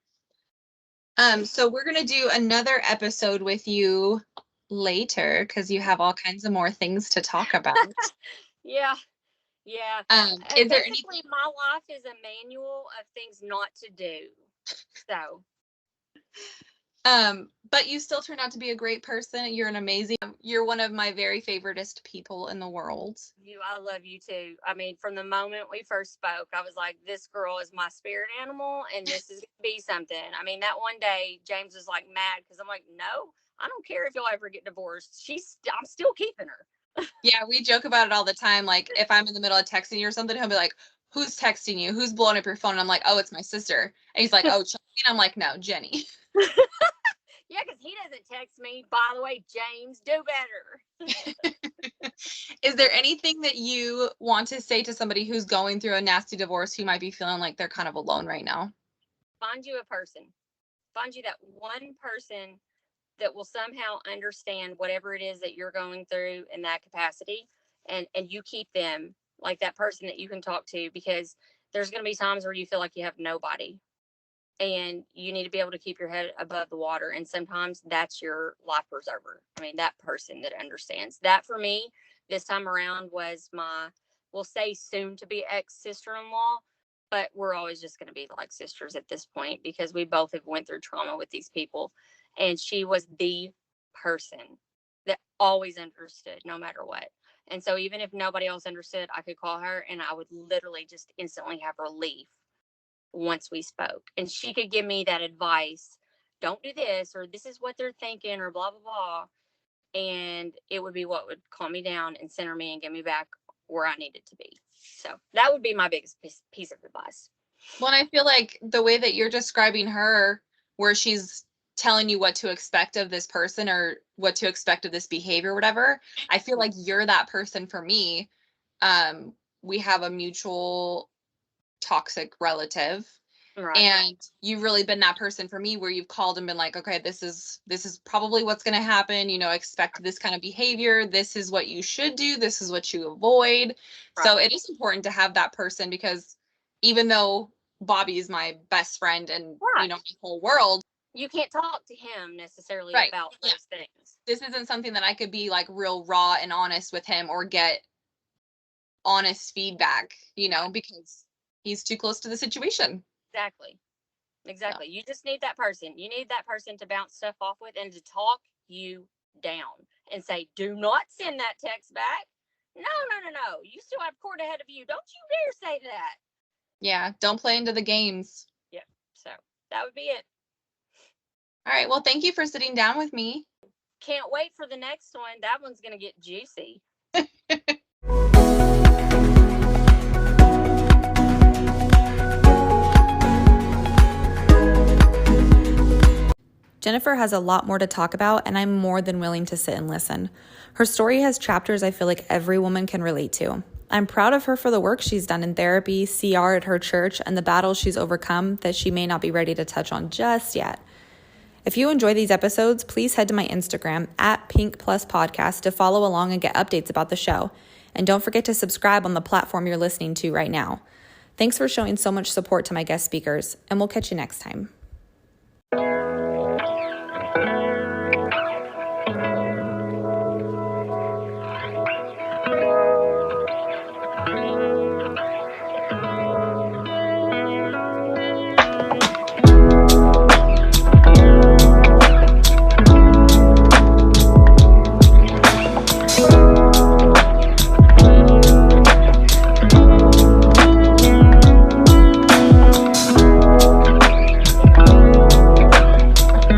So we're going to do another episode with you later because you have all kinds of more things to talk about. Yeah. Is there Basically, my life is a manual of things not to do. So. But you still turned out to be a great person. You're you're one of my very favoritist people in the world. I love you too. I mean, from the moment we first spoke, I was like, this girl is my spirit animal and this is going to be something. I mean, that one day James was like mad because I'm like, no, I don't care if you'll ever get divorced. I'm still keeping her. Yeah, we joke about it all the time. Like if I'm in the middle of texting you or something, he'll be like, who's texting you? Who's blowing up your phone? And I'm like, oh, it's my sister. And he's like, oh, Chucky. And I'm like, no, Jenny. Yeah, because he doesn't text me. By the way, James, do better. Is there anything that you want to say to somebody who's going through a nasty divorce who might be feeling like they're kind of alone right now? Find you a person. Find you that one person that will somehow understand whatever it is that you're going through in that capacity, and you keep them like that person that you can talk to, because there's going to be times where you feel like you have nobody and you need to be able to keep your head above the water, and sometimes that's your life preserver. I mean, that person that understands that. For me this time around was my, we'll say, soon to be ex sister-in-law, but we're always just going to be like sisters at this point because we both have went through trauma with these people. And she was the person that always understood no matter what. And so even if nobody else understood, I could call her and I would literally just instantly have relief once we spoke. And she could give me that advice. Don't do this, or this is what they're thinking, or blah, blah, blah. And it would be what would calm me down and center me and get me back where I needed to be. So that would be my biggest piece of advice. Well, I feel like the way that you're describing her, where she's telling you what to expect of this person or what to expect of this behavior, or whatever, I feel like you're that person for me. We have a mutual toxic relative. Right. And you've really been that person for me where you've called and been like, okay, this is probably what's going to happen. Expect this kind of behavior. This is what you should do. This is what you avoid. Right. So it is important to have that person, because even though Bobby is my best friend and, right, my whole world, you can't talk to him necessarily, right, about those things. This isn't something that I could be like real raw and honest with him or get honest feedback, because he's too close to the situation. Exactly. You just need that person. You need that person to bounce stuff off with and to talk you down and say, do not send that text back. No. You still have court ahead of you. Don't you dare say that. Yeah, don't play into the games. Yep. So that would be it. All right. Well, thank you for sitting down with me. Can't wait for the next one. That one's going to get juicy. Jennifer has a lot more to talk about, and I'm more than willing to sit and listen. Her story has chapters I feel like every woman can relate to. I'm proud of her for the work she's done in therapy, CR at her church, and the battles she's overcome that she may not be ready to touch on just yet. If you enjoy these episodes, please head to my Instagram @PinkPlusPodcast to follow along and get updates about the show. And don't forget to subscribe on the platform you're listening to right now. Thanks for showing so much support to my guest speakers, and we'll catch you next time.